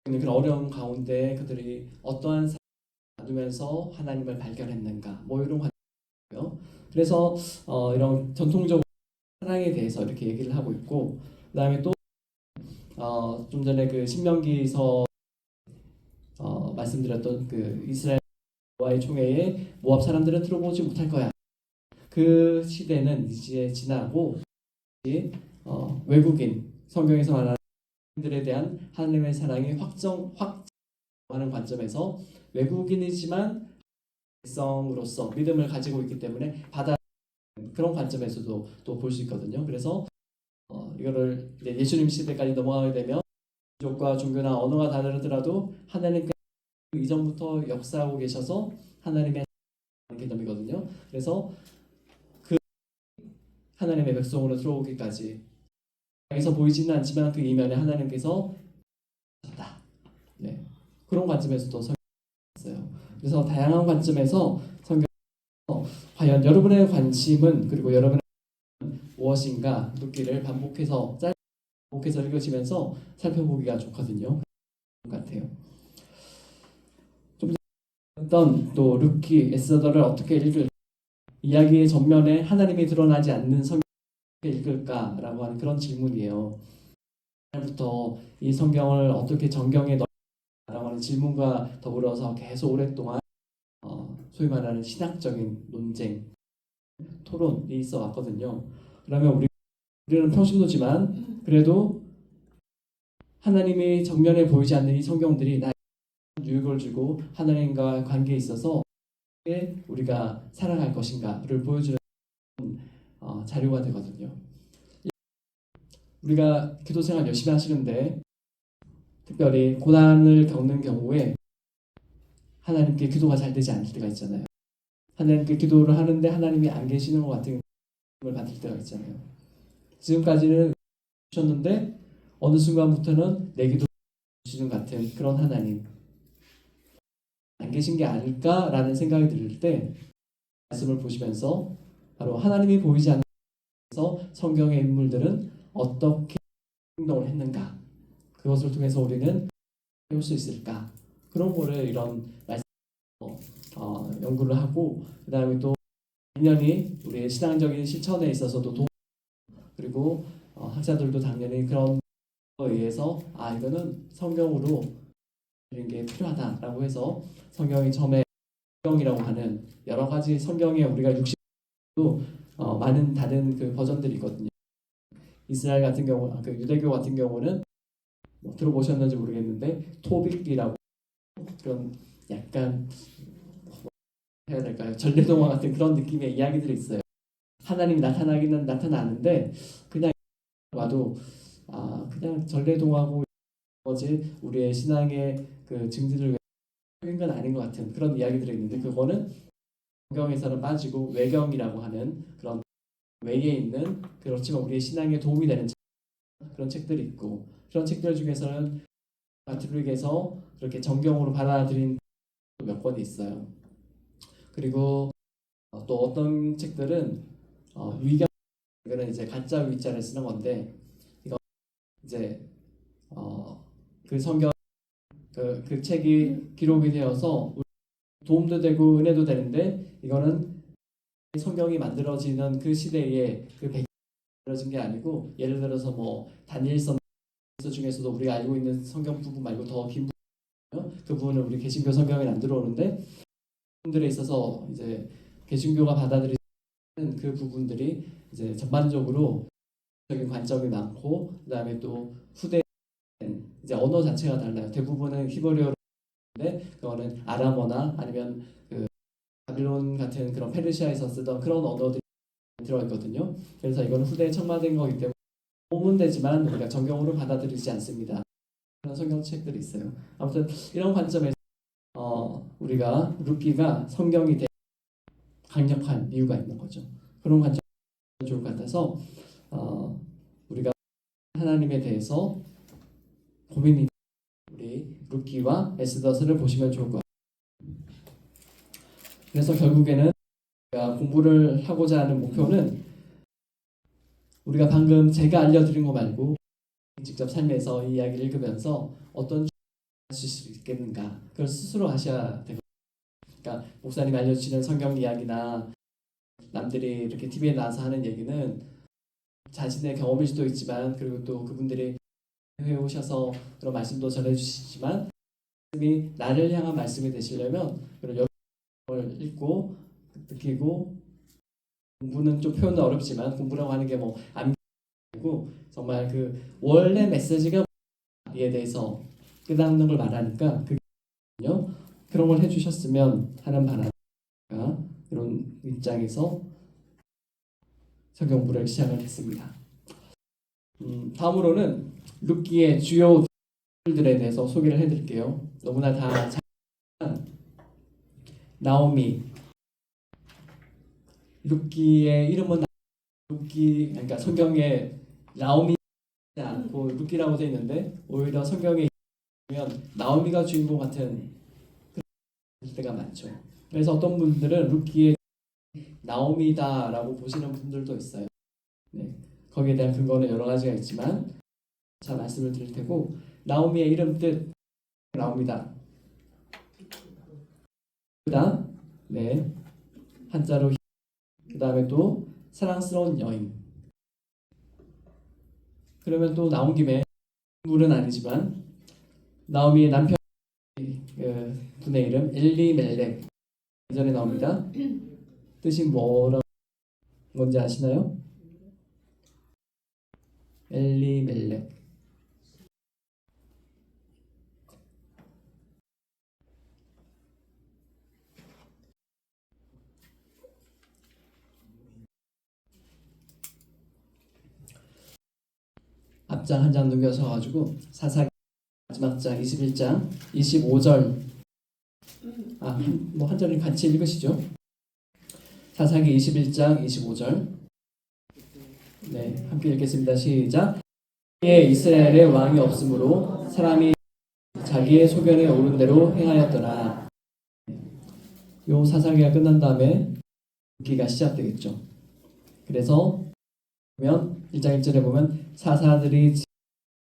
그런 어려운 가운데 그들이 어떠한 삶을 나누면서 하나님을 발견했는가 뭐 이런 관점이에요. 그래서 이런 전통적인 사랑에 대해서 이렇게 얘기를 하고 있고 그 다음에 또 좀 전에 그 신명기서 말씀드렸던 그 이스라엘과의 총회에 모압 사람들은 들어보지 못할 거야. 그 시대는 이제 지나고 외국인 성경에서 말하는 들에 대한 하나님의 사랑이 확정하는 관점에서 외국인이지만 백성으로서 믿음을 가지고 있기 때문에 그런 관점에서도 또 볼 수 있거든요. 그래서 이거를 이제 예수님 시대까지 넘어가게 되면 민족과 종교나 언어가 다르더라도 하나님께서 이전부터 역사하고 계셔서 하나님의 개념이거든요. 그래서 그 하나님의 백성으로 들어오기까지 에서 보이지는 않지만 그 이면에 하나님께서 네. 그런 관점에서도 성경이 있어요. 그래서 다양한 관점에서 성경 과연 여러분의 관심은 그리고 여러분의 무엇인가 묻기를 반복해서 읽으시면서 살펴보기가 좋거든요. 같아요. 좀 어떤 또 루키 에스더를 어떻게 읽을 이야기의 전면에 하나님이 드러나지 않는 성경을 어떻게 읽을까라고 하는 그런 질문이에요. 부터 이 성경을 어떻게 정경에 넣으라고 하는 질문과 더불어서 계속 오랫동안 소위 말하는 신학적인 논쟁, 토론이 있어 왔거든요. 그러면 우리는 평신도지만 그래도 하나님이 정면에 보이지 않는 이 성경들이 나에게 유익을 주고 하나님과 관계에 있어서 어떻게 우리가 살아갈 것인가를 보여주는 자료가 되거든요. 우리가 기도 생활 열심히 하시는데 특별히 고난을 겪는 경우에 하나님께 기도가 잘 되지 않을 때가 있잖아요. 하나님께 기도를 하는데 하나님이 안 계시는 것 같은 걸 받을 때가 있잖아요. 지금까지는 주셨는데 어느 순간부터는 내 기도 주시는 같은 그런 하나님 안 계신 게 아닐까라는 생각이 들 때 말씀을 보시면서 바로 하나님이 보이지 않는 성경의 인물들은 어떻게 행동을 했는가 그것을 통해서 우리는 배울 수 있을까 그런 거를 이런 말씀 연구를 하고 그 다음에 또 당연히 우리의 신앙적인 실천에 있어서도 그리고 학자들도 당연히 그런 거에 의해서 이거는 성경으로 이런 게 필요하다라고 해서 성경이 처음에 성경이라고 하는 여러 가지 성경에 우리가 60도 많은 다른 그 버전들이 있거든요. 이스라엘 같은 경우, 그 유대교 같은 경우는 뭐 들어보셨는지 모르겠는데 토빅이라고 그런 약간 뭐 해야 될까요? 전래동화 같은 그런 느낌의 이야기들이 있어요. 하나님이 나타나기는 나타나는데 그냥 와도 그냥 전래동화고 뭐지 우리의 신앙의 그 증진을 위한 건 아닌 것 같은 그런 이야기들이 있는데 그거는 성경에서는 빠지고 외경이라고 하는 그런 외에 있는 그렇지만 우리의 신앙에 도움이 되는 그런 책들이 있고 그런 책들 중에서는 가톨릭에서 그렇게 정경으로 받아들인 몇 권이 있어요. 그리고 또 어떤 책들은 위경 이거는 이제 가짜 위자를 쓰는 건데 이거 이제 그 성경 그 책이 기록이 되어서 도움도 되고 은혜도 되는데 이거는 성경이 만들어지는 그 시대에 그 배경이 만들어진 게 아니고 예를 들어서 뭐 다니엘서 중에서도 우리가 알고 있는 성경 부분 말고 더 긴 부분 그 부분은 우리 개신교 성경에 안 들어오는데 부분들에 있어서 이제 개신교가 받아들이는 그 부분들이 이제 전반적으로 적인 관점이 많고 그다음에 또 후대 이제 언어 자체가 달라요. 대부분은 히브리어인데 그거는 아람어나 아니면 그 바빌론 같은 그런 페르시아에서 쓰던 그런 언어들이 들어있거든요. 그래서 이거는 후대에 첨가된 거기 때문에 도움은 되지만 우리가 정경으로 받아들이지 않습니다. 그런 성경책들이 있어요. 아무튼 이런 관점에서 우리가 룻기가 성경이 되게 강력한 이유가 있는 거죠. 그런 관점이 좋을 것 같아서 우리가 하나님에 대해서 고민이 우리 룻기와 에스더스를 보시면 좋을 것 같아요. 그래서 결국에는 우리가 공부를 하고자 하는 목표는 우리가 방금 제가 알려드린 거 말고 직접 삶에서 이 이야기를 읽으면서 어떤 하실 수 있겠는가 그걸 스스로 하셔야 되고 그러니까 목사님 알려주시는 성경 이야기나 남들이 이렇게 TV에 나와서 하는 얘기는 자신의 경험일 수도 있지만 그리고 또 그분들이 해오셔서 그런 말씀도 전해주시지만 말씀이 나를 향한 말씀이 되시려면 그런 여러분을 읽고 느끼고 공부는 좀 표현도 어렵지만 공부라고 하는 게 뭐 아니고 정말 그 원래 메시지가 이에 대해서 깨닫는 걸 말하니까 그요 그런 걸 해주셨으면 하는 바람 이런 입장에서 성경부를 시작을 했습니다. 다음으로는 룻기의 주요 들에 대해서 소개를 해드릴게요. 너무나 다 잘 나오미 룻기의 이름은 룻기 그러니까 성경에 나오미 않고 룻기라고 되어 있는데 오히려 성경에 보면 나오미가 주인공 같은 그럴 때가 많죠. 그래서 어떤 분들은 룻기에 나오미다라고 보시는 분들도 있어요. 네, 거기에 대한 근거는 여러 가지가 있지만 자 말씀을 드릴 테고 나오미의 이름 뜻 나옵니다. 그다 네 한자로 그 다음에 또 사랑스러운 여인. 그러면 또 나온 김에 인물은 아니지만 나오미의 남편 분의 이름 엘리멜렉 이전에 나옵니다. 뜻이 뭐라고 뭔지 아시나요? 엘리멜렉. 앞장 한 장 넘겨서가지고 사사기 마지막 장 21장 25절 뭐 한 절을 같이 읽으시죠. 사사기 21장 25절 네 함께 읽겠습니다. 시작. 이스라엘에 왕이 없으므로 사람이 자기의 소견에 오른 대로 행하였더라. 요 사사기가 끝난 다음에 기가 시작되겠죠. 그래서 보면 1장 1절에 보면 사사들이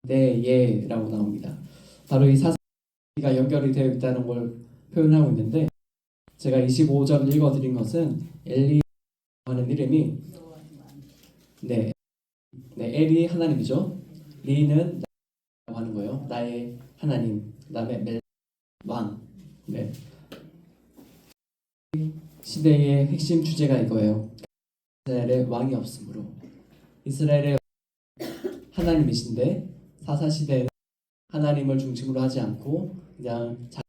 예라고 나옵니다. 바로 이 사사기가 연결이 되어 있다는 걸 표현하고 있는데 제가 25절 읽어드린 것은 엘리 하는 이름이 네 엘이 하나님이죠. 리는 하는 거예요. 나의 하나님. 그다음에 멜 왕. 네. 시대의 핵심 주제가 이거예요. 이스라엘에 왕이 없으므로 이스라엘의 하나님이신데 사사 시대에는 하나님을 중심으로 하지 않고 그냥 자기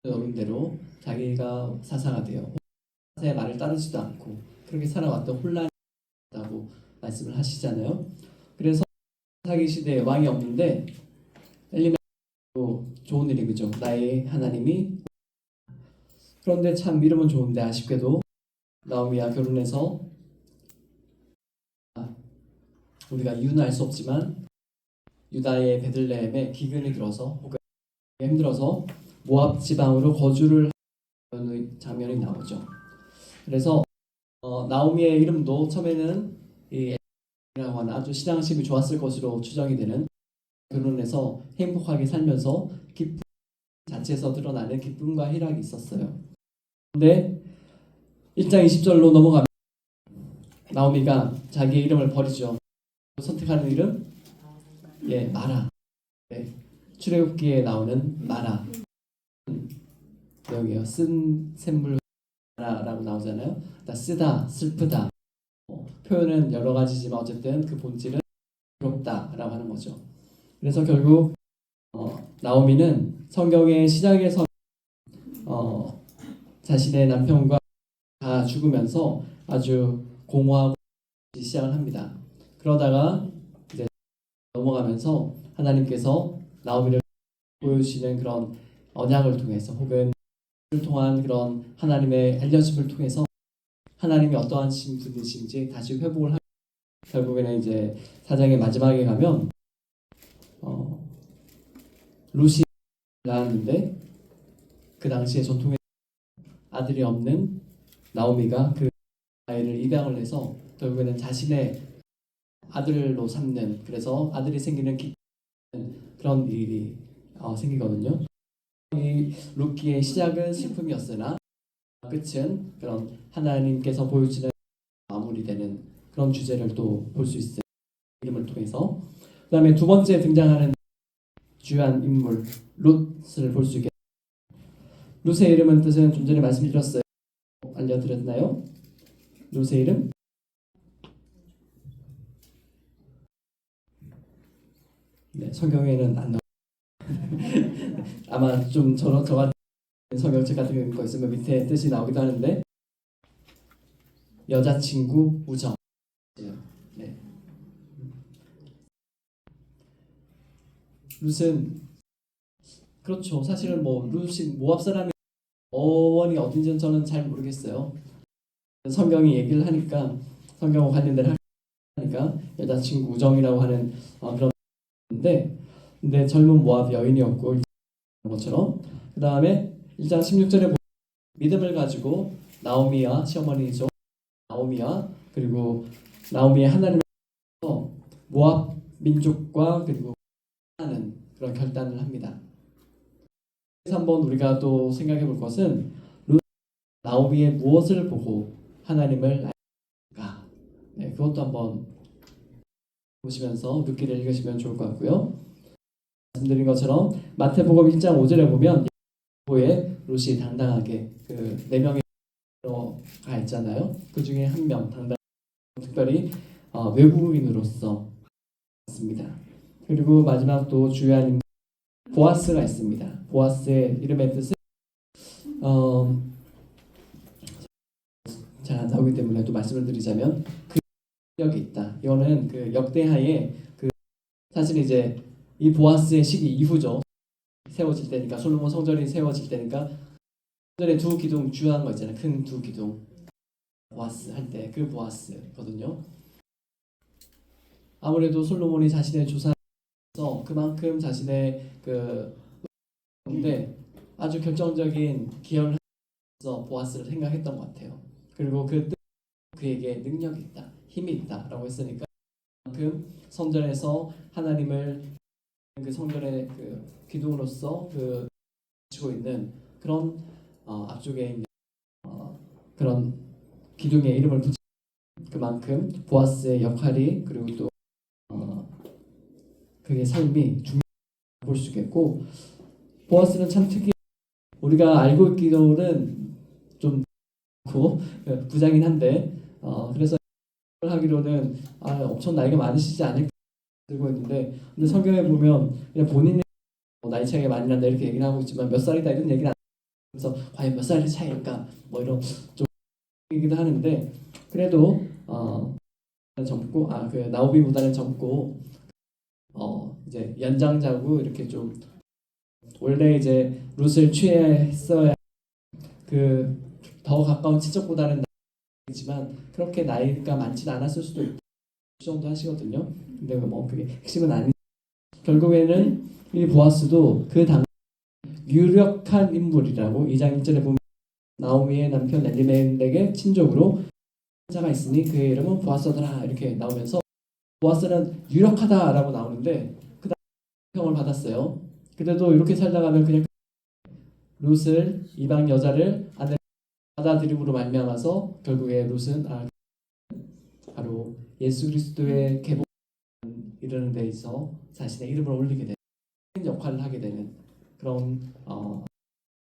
어른대로 자기가 사사가 돼요. 사사의 말을 따르지도 않고 그렇게 살아왔던 혼란이 있다고 말씀을 하시잖아요. 그래서 사기 시대에 왕이 없는데 엘리멜렉도 좋은 이름이죠. 나의 하나님이. 그런데 참 이름은 좋은데 아쉽게도 나오미와 결혼해서 우리가 이유는 알 수 없지만 유다의 베들레헴에 기근이 들어서 혹은 힘들어서 모압 지방으로 거주를 하는 장면이 나오죠. 그래서 나오미의 이름도 처음에는 이 엘이라고 하는 아주 신앙심이 좋았을 것으로 추정이 되는 결혼해서 행복하게 살면서 기쁨 자체에서 드러나는 기쁨과 희락이 있었어요. 그런데 1장 20절로 넘어가면 나오미가 자기의 이름을 버리죠. 선택하는 이름 마라. 네. 출애굽기에 나오는 마라 내용이에요. 쓴 샘물 마라라고 나오잖아요. 쓰다, 슬프다. 표현은 여러 가지지만 어쨌든 그 본질은 괴롭다라고 하는 거죠. 그래서 결국 나오미는 성경의 시작에서 자신의 남편과 다 죽으면서 아주 공허하고 시작을 합니다. 그러다가 이제 넘어가면서 하나님께서 나오미를 보여주시는 그런 언약을 통해서 혹은 통한 그런 하나님의 알려짐을 통해서 하나님이 어떠한 분이신지 다시 회복을 하고 결국에는 이제 사장의 마지막에 가면 루시 낳았는데 그 당시에 전통의 아들이 없는 나오미가 그 아이를 입양을 해서 결국에는 자신의 아들로 삼는 그래서 아들이 생기는 그런 일이 생기거든요. 이 룻기의 시작은 슬픔이었으나 끝은 그런 하나님께서 보여주는 마무리되는 그런 주제를 또 볼 수 있어요. 이름을 통해서. 그 다음에 두 번째 등장하는 주요한 인물 룻을 볼 수 있게. 룻의 이름은 뜻은 좀 전에 말씀드렸어요. 알려드렸나요? 룻의 이름? 네, 성경에는 안 나와요. 아마 좀 저 같은 성경책 같은 거 있으면 밑에 뜻이 나오기도 하는데 여자친구 우정. 네. 룻은 그렇죠. 사실은 뭐 룻이 모압 사람이 어원이 어딘지는 저는 잘 모르겠어요. 성경이 얘기를 하니까 성경과 관련된 하니까 여자친구 우정이라고 하는 그런 건데 근데 젊은 모압 여인이었고 것처럼 그 다음에 1장 16절에 보면 믿음을 가지고 나오미와 시어머니죠. 나오미와 그리고 나오미의 하나님을 모압 민족과 그리고 하는 그런 결단을 합니다. 그래서 한번 우리가 또 생각해 볼 것은 나오미의 무엇을 보고 하나님을 알까? 네, 그것도 한번 보시면서 룻기를 읽으시면 좋을 것 같고요. 말씀드린 것처럼 마태복음 1장 5절에 보면 보에 룻이 당당하게 그 4명의 가 있잖아요. 그 중에 한 명 당당 특별히 외국인으로서 있습니다. 그리고 마지막 또 중요한 인물 보아스가 있습니다. 보아스의 이름의 뜻은 잘 안 나오기 때문에 또 말씀을 드리자면 그 능력이 있다. 이거는 그 역대하에 그 사실 이제 이 보아스의 시기 이후죠. 세워질 때니까 솔로몬 성전이 세워질 때니까 성전에 두 기둥 주요한 거 있잖아요. 큰 두 기둥 보아스 할 때 그 보아스거든요. 아무래도 솔로몬이 자신의 조상에서 그만큼 자신의 근데 아주 결정적인 기여를 하면서 보아스를 생각했던 것 같아요. 그리고 그에게 능력이 있다, 힘이 있다라고 했으니까 그만큼 성전에서 하나님을 그 성전의 그 기둥으로서 그 지고 있는 그런 앞쪽에 있는 그런 기둥에 이름을 붙인 그만큼 보아스의 역할이 그리고 또 그의 삶이 중요하다고 볼 수 있겠고 보아스는 참 특이해. 우리가 알고 있기로는 좀 부자긴 한데 그래서 하기로는 엄청 나이가 많으시지 않을까 들고 있는데 근데 성경에 보면 그냥 본인이 나이 차이가 많이 난다 이렇게 얘기를 하고 있지만 몇 살이다 이런 얘기는 안 하면서 과연 몇 살의 차이일까 뭐 이런 좀 얘기도 하는데 그래도 젊고 그 나오미보다는 젊고 이제 연장자고 이렇게 좀 원래 이제 룻을 취했어야 그 더 가까운 친척보다는 나이지만 그렇게 나이가 많지는 않았을 수도 있다 그 정도 하시거든요. 근데 뭐 그게 핵심은 아니. 결국에는 이 보아스도 그 당 유력한 인물이라고 2장 1절에 보면 나오미의 남편 엘리멜렉의 친족으로 자가 있으니 그의 이름은 보아스더라 이렇게 나오면서 보아스는 유력하다라고 나오는데 그 다음 평을 받았어요. 그래도 이렇게 살다가면 그냥 룻을 이방 여자를 아내 받아들임으로 말미암아서 결국에 룻은 바로 예수 그리스도의 개복 이르는 데 있어 자신의 이름을 올리게 되는 역할을 하게 되는 그런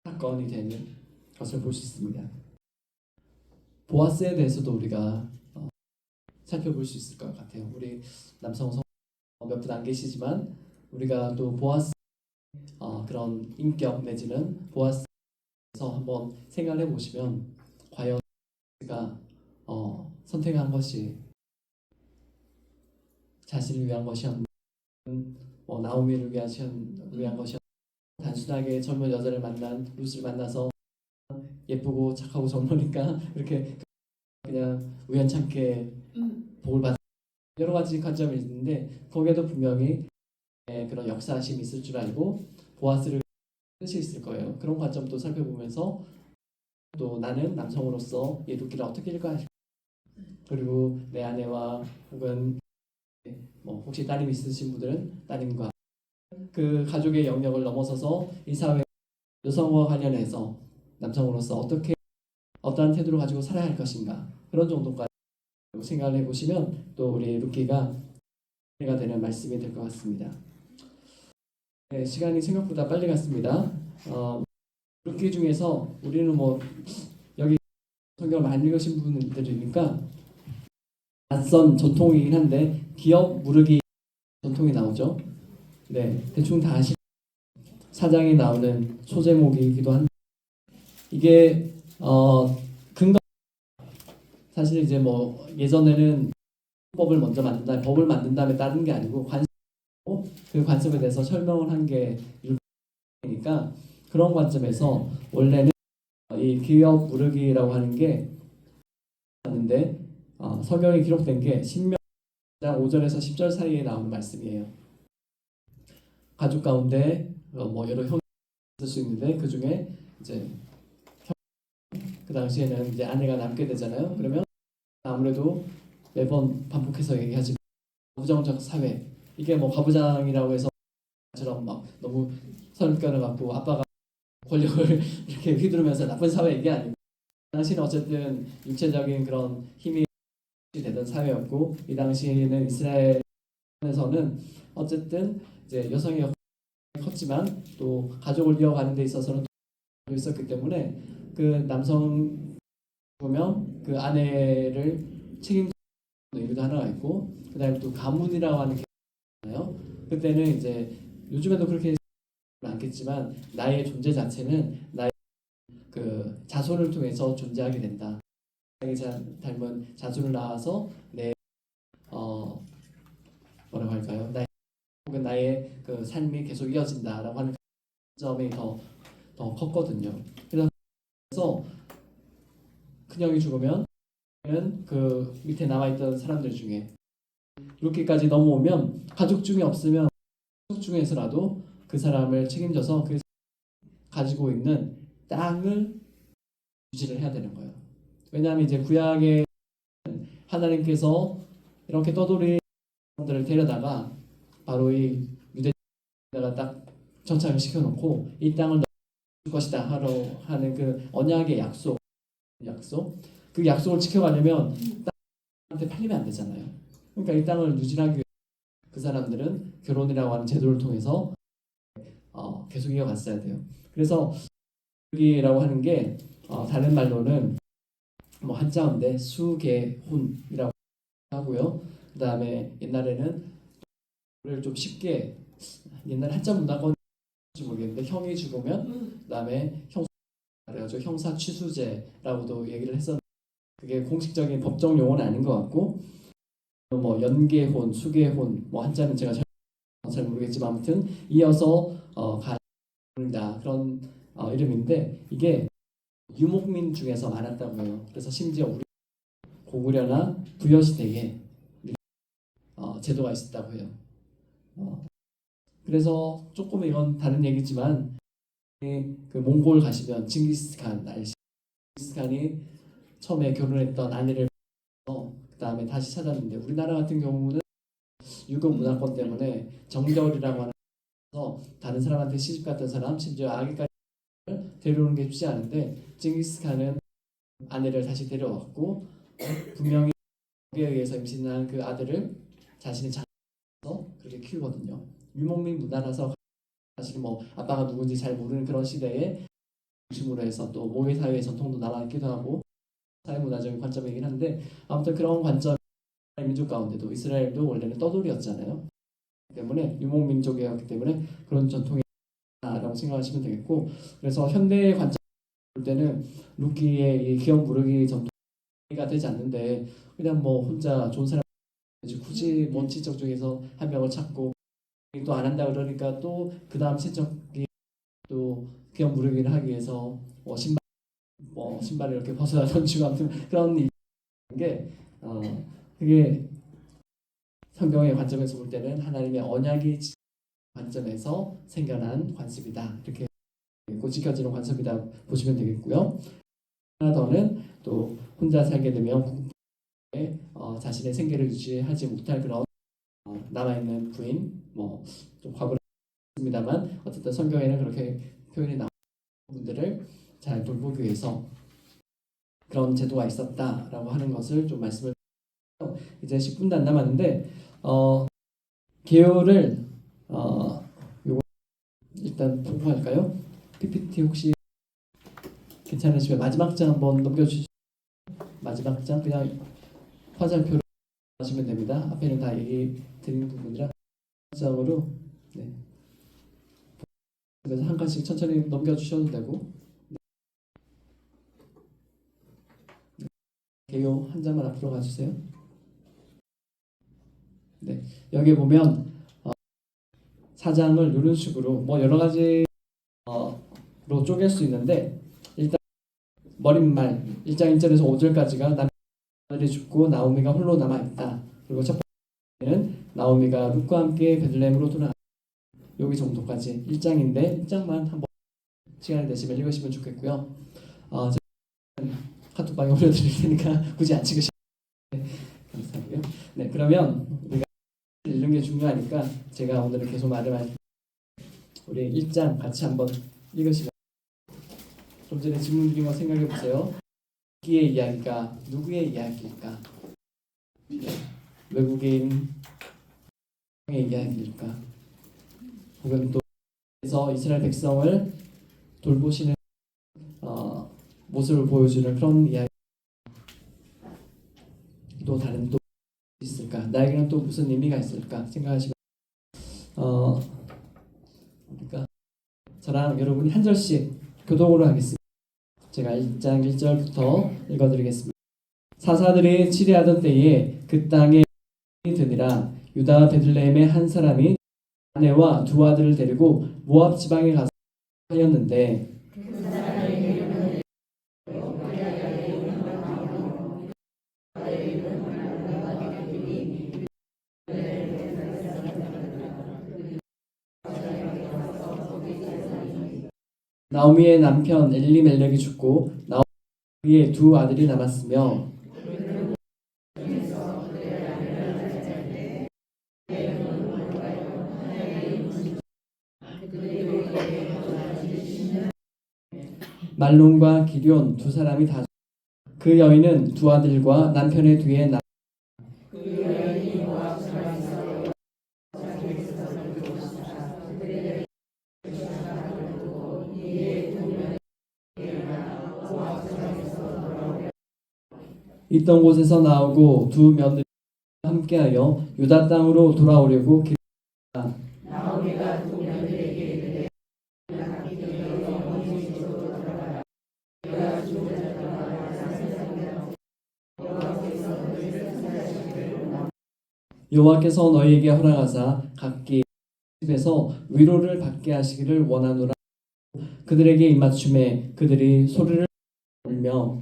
사건이 되는 것을 볼 수 있습니다. 보아스에 대해서도 우리가 살펴볼 수 있을 것 같아요. 우리 남성 몇 분 안 계시지만 우리가 또 보아스 그런 인격 내지는 보아스에서 한번 생각해 보시면 과연 우리가 선택한 것이 자신을 위한 것이었나 나오미를 위한 것이었나 단순하게 젊은 여자를 만난 룻을 만나서 예쁘고 착하고 젊으니까 이렇게 그냥 우연찮게 복을 받는 여러 가지 관점이 있는데 거기에도 분명히 그런 역사심이 있을 줄 알고 보아스를 뜻이 있을 거예요. 그런 관점도 살펴보면서 또 나는 남성으로서 이 룻기를 어떻게 읽어야 그리고 내 아내와 혹은 뭐 혹시 따님 있으신 분들은 따님과 그 가족의 영역을 넘어서서 이 사회 여성과 관련해서 남성으로서 어떠한 태도를 가지고 살아야 할 것인가 그런 정도까지 생각을 해보시면 또 우리 룻기가 해가 되는 말씀이 될 것 같습니다. 네, 시간이 생각보다 빨리 갔습니다. 룻기 중에서 우리는 뭐 여기 성경을 많이 읽으신 분들이니까 낯선 전통이긴 한데 기업 무르기 전통이 나오죠. 네, 대충 다 아시죠? 사장이 나오는 소제목이기도 한데 이게 근거 사실 이제 뭐 예전에는 법을 먼저 만든다 법을 만든 다음에 따른 게 아니고 그 관점에 대해서 설명을 한 게 일이니까 그런 관점에서 원래는 이 기업 무르기라고 하는 게 있는데 성경에 기록된 게 신명기 5절에서 10절 사이에 나오는 말씀이에요. 가족 가운데 뭐 여러 형 있을 수 있는데 그 중에 이제 그 당시에는 이제 아내가 남게 되잖아요. 그러면 아무래도 매번 반복해서 얘기하지만 가부장적 사회, 이게 뭐 가부장이라고 해서 처럼 막 너무 선입견을 갖고 아빠가 권력을 이렇게 휘두르면서 나쁜 사회, 이게 아니고 당시는 어쨌든 육체적인 그런 힘이 되던 사회였고, 이 당시에는 이스라엘에서는 어쨌든 이제 여성의 역할이 컸지만 또 가족을 이어가는 데 있어서는 또 있었기 때문에 그 남성 보면 그 아내를 책임지는 의미도 하나가 있고, 그다음에 또 가문이라고 하는 게 있잖아요. 그때는 이제 요즘에도 그렇게 않겠지만 나의 존재 자체는 나의 그 자손을 통해서 존재하게 된다. 닮은 자손을 낳아서 내 뭐라고 할까요? 나의 혹은 나의 그 삶이 계속 이어진다라고 하는 점이 더 컸거든요. 그래서 큰형이 죽으면 그 밑에 남아있던 사람들 중에 이렇게까지 넘어오면 가족 중에 없으면 가족 중에서라도 그 사람을 책임져서 그 가지고 있는 땅을 유지를 해야 되는 거예요. 왜냐하면 이제 구약에 하나님께서 이렇게 떠돌이 사람들을 데려다가 바로 이 유대에다가 딱 정착을 시켜놓고 이 땅을 줄 것이다 하는 그 언약의 약속, 그 약속을 지켜가려면 땅한테 팔리면 안 되잖아요. 그러니까 이 땅을 유지하기 위해 그 사람들은 결혼이라고 하는 제도를 통해서 계속 이어갔어야 돼요. 그래서 여기라고 하는 게 다른 말로는 뭐 한자어인데 수계훈이라고 하고요. 그 다음에 옛날에는 좀 쉽게 옛날 한자 문화권 모르겠는데 형이 죽으면 그 다음에 그래가지고 형사 취수제라고도 얘기를 했었는데 그게 공식적인 법정 용어는 아닌 것 같고, 뭐 연계혼, 수계혼, 뭐 한자는 제가 잘 모르겠지만 아무튼 이어서 가다 그런 이름인데 이게 유목민 중에서 많았다고 해요. 그래서 심지어 우리 고구려나 부여시대에 제도가 있었다고 해요. 그래서 조금 이건 다른 얘기지만 그 몽골 가시면 징기스칸이 처음에 결혼했던 아내를 그 다음에 다시 찾았는데, 우리나라 같은 경우는 유교 문화권 때문에 정결이라고 하는 다른 사람한테 시집 갔던 사람, 심지어 아기까지 데려오는 게 쉽지 않은데 징기스칸은 아내를 다시 데려왔고 분명히 거기에 의해서 임신한 그 아들을 자신의 자녀로 그렇게 키우거든요. 유목민 문화라서 사실 뭐 아빠가 누군지 잘 모르는 그런 시대에 중심으로 해서 또 모의 사회의 전통도 남아있기도 하고 사회문화적인 관점이긴 한데, 아무튼 그런 관점 민족 가운데도 이스라엘도 원래는 떠돌이였잖아요. 때문에 유목민족이었기 때문에 그런 전통이라고 생각하시면 되겠고, 그래서 현대의 관점 볼 때는 룻기의 이 기업 무르기 전통이 되지 않는데 그냥 뭐 혼자 좋은 사람 굳이 먼 친척 중에서 한 명을 찾고 또 안 한다 그러니까 또 그 다음 친척이 또 기업 무르기를 하기 위해서 신발을 이렇게 벗어나 던지고 아무튼 그런 게 그게 성경의 관점에서 볼 때는 하나님의 언약의 관점에서 생겨난 관습이다, 이렇게 지켜지는 관습이다 보시면 되겠고요. 하나 더는 또 혼자 살게 되면 국부에 자신의 생계를 유지하지 못할 그런 남아있는 부인, 뭐 좀 과거입니다만 어쨌든 성경에는 그렇게 표현이 나오는 분들을 잘 돌보기 위해서 그런 제도가 있었다라고 하는 것을 좀 말씀을 드리고요. 이제 10분도 안 남았는데 개요를 요거 일단 공부할까요? PPT 혹시 괜찮으시면 마지막 장 한번 넘겨주시죠. 마지막 장 그냥 화살표로 하시면 됩니다. 앞에는 다 얘기 드린 부분이라 장으로 네. 그래서 한 칸씩 천천히 넘겨주셔도 되고, 개요 한 장만 앞으로 가주세요. 네, 여기 보면 사장을 이런 식으로 뭐 여러 가지로 쪼갤 수 있는데, 일단 머릿말 1장 1절에서 5절까지가 남편이 죽고 나오미가 홀로 남아있다. 그리고 첫 번째는 나오미가 룻과 함께 베들레헴으로 돌아가. 여기 정도까지 1장인데 1장만 한번 시간이 되시면 읽으시면 좋겠고요. 제가 카톡방에 올려드릴 테니까 굳이 안 찍으시면 감사하고요. 네, 그러면 우리가 읽는 게 중요하니까 제가 오늘은 계속 말을 할 우리 1장 같이 한번 읽으시면 좀 전에 질문 드린 거 생각해 보세요. 기의 이야기가 누구의 이야기일까? 외국인의 이야기일까? 혹은 또 그래서 이스라엘 백성을 돌보시는 모습을 보여주는 그런 이야기 또 다른 또 있을까? 나에게는 또 무슨 의미가 있을까? 생각하시면 그러니까 저랑 여러분이 한 절씩 교독으로 하겠습니다. 제가 1장 1절부터 읽어드리겠습니다. 사사들이 치리하던 때에 그 땅에 드니라 유다 베들레헴의 한 사람이 아내와 두 아들을 데리고 모압 지방에 가서 하였는데 나오미의 남편 엘리멜렉이 죽고 나오미의 두 아들이 남았으며 말론과 기럨 두 사람이 다 그 여인은 두 아들과 남편의 뒤에 있던 곳에서 나오고 두 며느리와 함께하여 유다 땅으로 돌아오려고 기르다. 여호와께서 너희에게 허락하사 각기 집에서 위로를 받게 하시기를 원하노라. 그들에게 입맞춤에 그들이 소리를 울며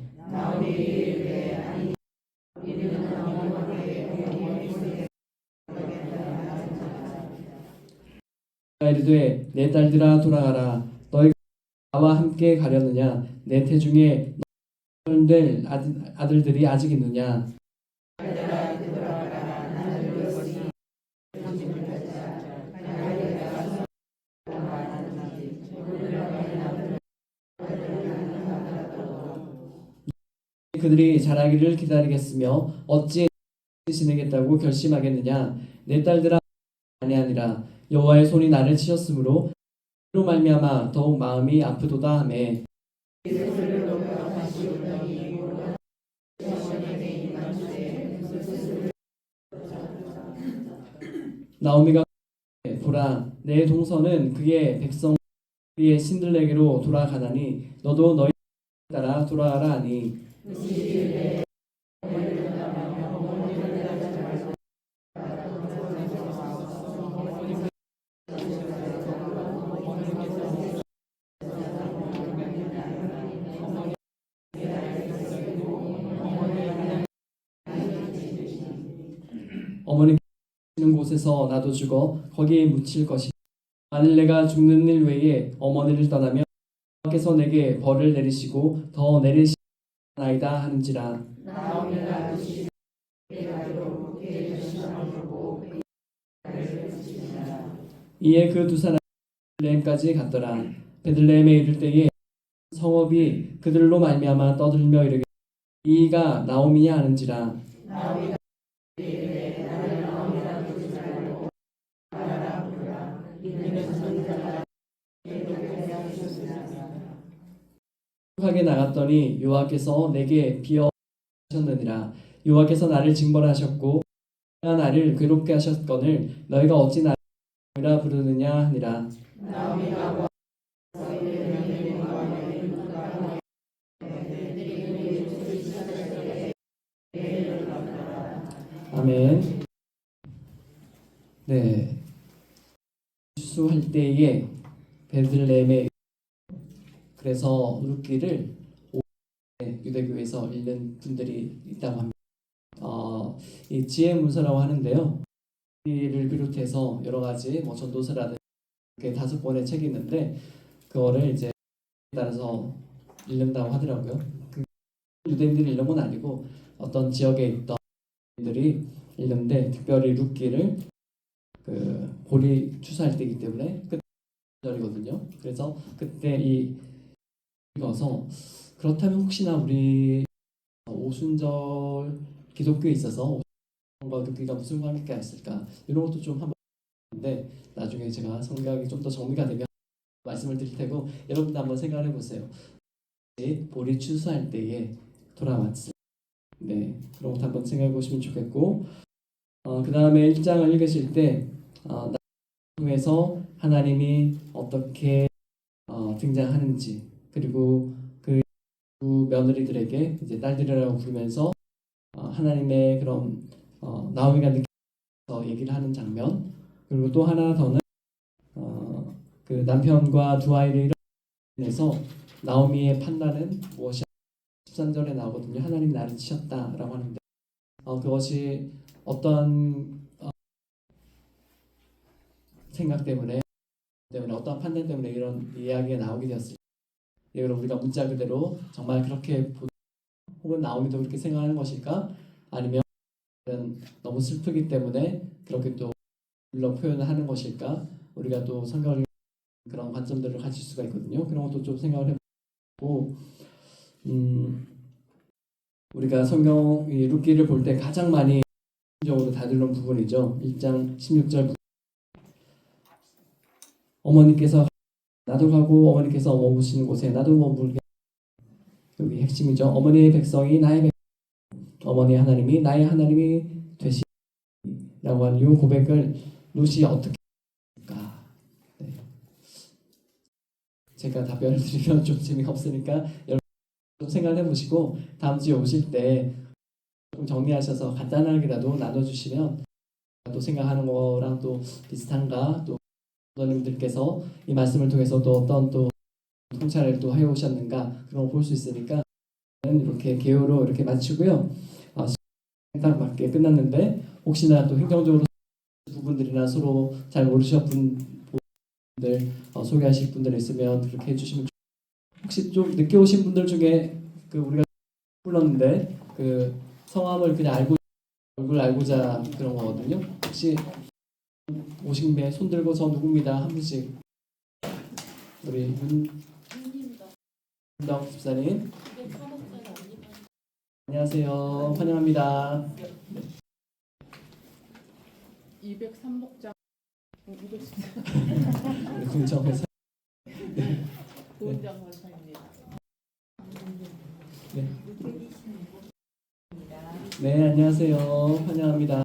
이르되 내 딸들아 돌아가라. 너희가 나와 함께 가려느냐? 내 태중에 될 아들들이 아직 있느냐? 그들이 자라기를 기다리겠으며 어찌 지내겠다고 결심하겠느냐? 내 딸들아 아니하니라. 여호와의 손이 나를 치셨으므로 로 말미암아 더욱 마음이 아프도다 하매 나오미가 보라 내 동서는 그의 백성 그의 신들에게로 돌아가나니 너도 너희 따라 돌아가라 하니 어머니 계시는 곳에서 나도 죽어 거기에 묻힐 것이 만일 내가 죽는 일 외에 어머니를 떠나면 여호와께서 내게 벌을 내리시고 더 내리시나이다 하는지라. 이에 그 두 사람이 베들레헴까지 갔더라. 베들레헴에 이를 때에 성읍이 그들로 말미암아 떠들며 이르되 이가 나오미냐 하는지라. 하게 나갔더니 여호와께서 내게 비어 하셨느니라. 여호와께서 나를 징벌하셨고 나를 괴롭게 하셨거늘 너희가 어찌 나라 부르느냐 하니라. 아멘. 네. 추수할 때에 베들레헴에 그래서 룻기를 유대교에서 읽는 분들이 있다고 합니다. 이 지혜 문서라고 하는데요. 를 비롯해서 여러 가지 전도서라든지 5권의 책이 있는데 그거를 이제 따라서 읽는다고 하더라고요. 그 유대인들이 읽는 건 아니고 어떤 지역에 있던 유대인들이 읽는데 특별히 룻기를 그 볼이 추수할 때이기 때문에 그절이거든요. 그래서 그때 이 읽어서 그렇다면 혹시나 우리 오순절 기독교에 있어서 오순절과 룻기가 무슨 관계가 있을까 이런 것도 좀 한번 했는데 나중에 제가 성경이 좀 더 정리가 되면 말씀을 드릴 테고 여러분도 한번 생각해 보세요. 볼이 추수할 때에 돌아왔을 네 그런 것도 한번 생각해 보시면 좋겠고 그 다음에 1장을 읽으실 때 통해서 하나님이 어떻게 등장하는지 그리고 그 며느리들에게 이제 딸들이라고 부르면서 하나님의 그런 나오미가 느껴서 얘기를 하는 장면 그리고 또 하나 더는 그 남편과 두 아이를 잃어서 나오미의 판단은 무엇이야? 13절에 나오거든요. 하나님 나를 치셨다라고 하는데 그것이 어떤 생각 때문에 어떤 판단 때문에 이런 이야기가 나오게 되었을까? 이걸 우리가 문자 그대로 정말 그렇게 혹은 나오미도 그렇게 생각하는 것일까? 아니면 너무 슬프기 때문에 그렇게 또 불러 표현을 하는 것일까? 우리가 또 성경을 그런 관점들을 가질 수가 있거든요. 그런 것도 좀 생각을 해보고 우리가 성경 룻기를 볼 때 가장 많이 적으로 다루는 부분이죠. 1장 16절 어머니께서 나도 가고 어머니께서 머무시는 곳에 나도 머물게 여기 핵심이죠. 어머니의 백성이 나의 백성 어머니 하나님이 나의 하나님이 되시라고 하는 이 고백을 룻이 어떻게 할까? 네. 제가 답변을 드리면 좀 재미가 없으니까 여러분 좀 생각해 보시고 다음 주에 오실 때 좀 정리하셔서 간단하게라도 나눠주시면 또 생각하는 거랑 또 비슷한가 또 선생님들께서 이 말씀을 통해서 또 어떤 또 통찰을 또 해오셨는가 그런 걸 볼 수 있으니까 이렇게 개요로 이렇게 마치고요. 딱 맞게 끝났는데 혹시나 또 행정적으로 부분들이나 서로 잘 모르셨던 분들 소개하실 분들 있으면 그렇게 해주시면 좋겠습니다. 혹시 좀 늦게 오신 분들 중에 그 우리가 불렀는데 그 성함을 그냥 얼굴 알고자 그런 거거든요. 혹시 오신 배 손 들고서 누굽니다 한 분씩 우리 윤덕 집사님 안녕하세요 환영합니다. 203목장 213 우리 궁정회사 고은정 원사입니다. 네 안녕하세요 환영합니다.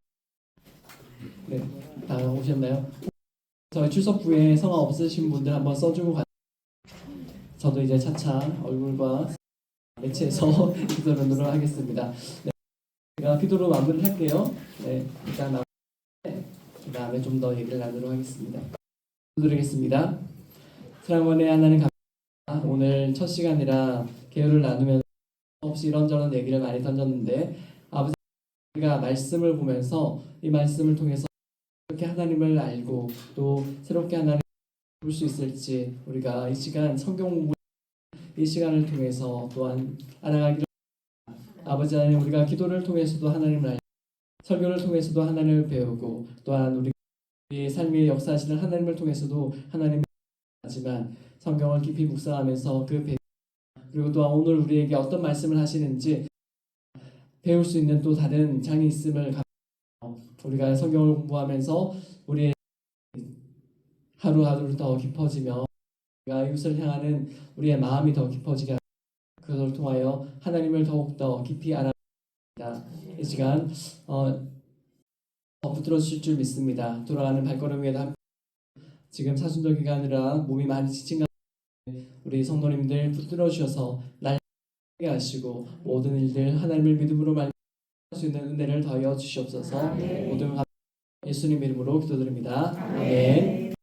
네 다 오셨나요? 저희 출석부에 성함 없으신 분들 한번 써주고 저도 이제 차차 얼굴과 매치해서 기도를 하도록 하겠습니다. 네, 제가 기도로 마무리를 할게요. 네, 일단 그 다음에 좀 더 얘기를 나누도록 하겠습니다. 기도드리겠습니다. 사랑원의 하나님 감사합니다. 오늘 첫 시간이라 개요를 나누면서 없이 이런저런 얘기를 많이 던졌는데 아버지가 말씀을 보면서 이 말씀을 통해서 어떻게 하나님을 알고 또 새롭게 하나님을 볼 수 있을지 우리가 이 시간 성경 공부 이 시간을 통해서 또한 알아가기를 아버지 하나님 우리가 기도를 통해서도 하나님을 알고 설교를 통해서도 하나님을 배우고 또한 우리의 삶의 역사하시는 하나님을 통해서도 하나님을 하지만 성경을 깊이 묵상하면서 그리고 또한 오늘 우리에게 어떤 말씀을 하시는지 배울 수 있는 또 다른 장이 있음을 우리가 성경을 공부하면서 우리의 하루하루 더 깊어지며 우리가 이웃을 향하는 우리의 마음이 더 깊어지게 그것을 통하여 하나님을 더욱 더 깊이 알아갑니다. 이 시간 붙들어 주실 줄 믿습니다. 돌아가는 발걸음 위에다 지금 사순절 기간이라 몸이 많이 지친 가운데 우리 성도님들 붙들어 주셔서 날 하시고 모든 일들 하나님을 믿음으로 말할 수 있는 은혜를 더하여 주시옵소서. 모든 예수님 이름으로 기도드립니다. 아멘.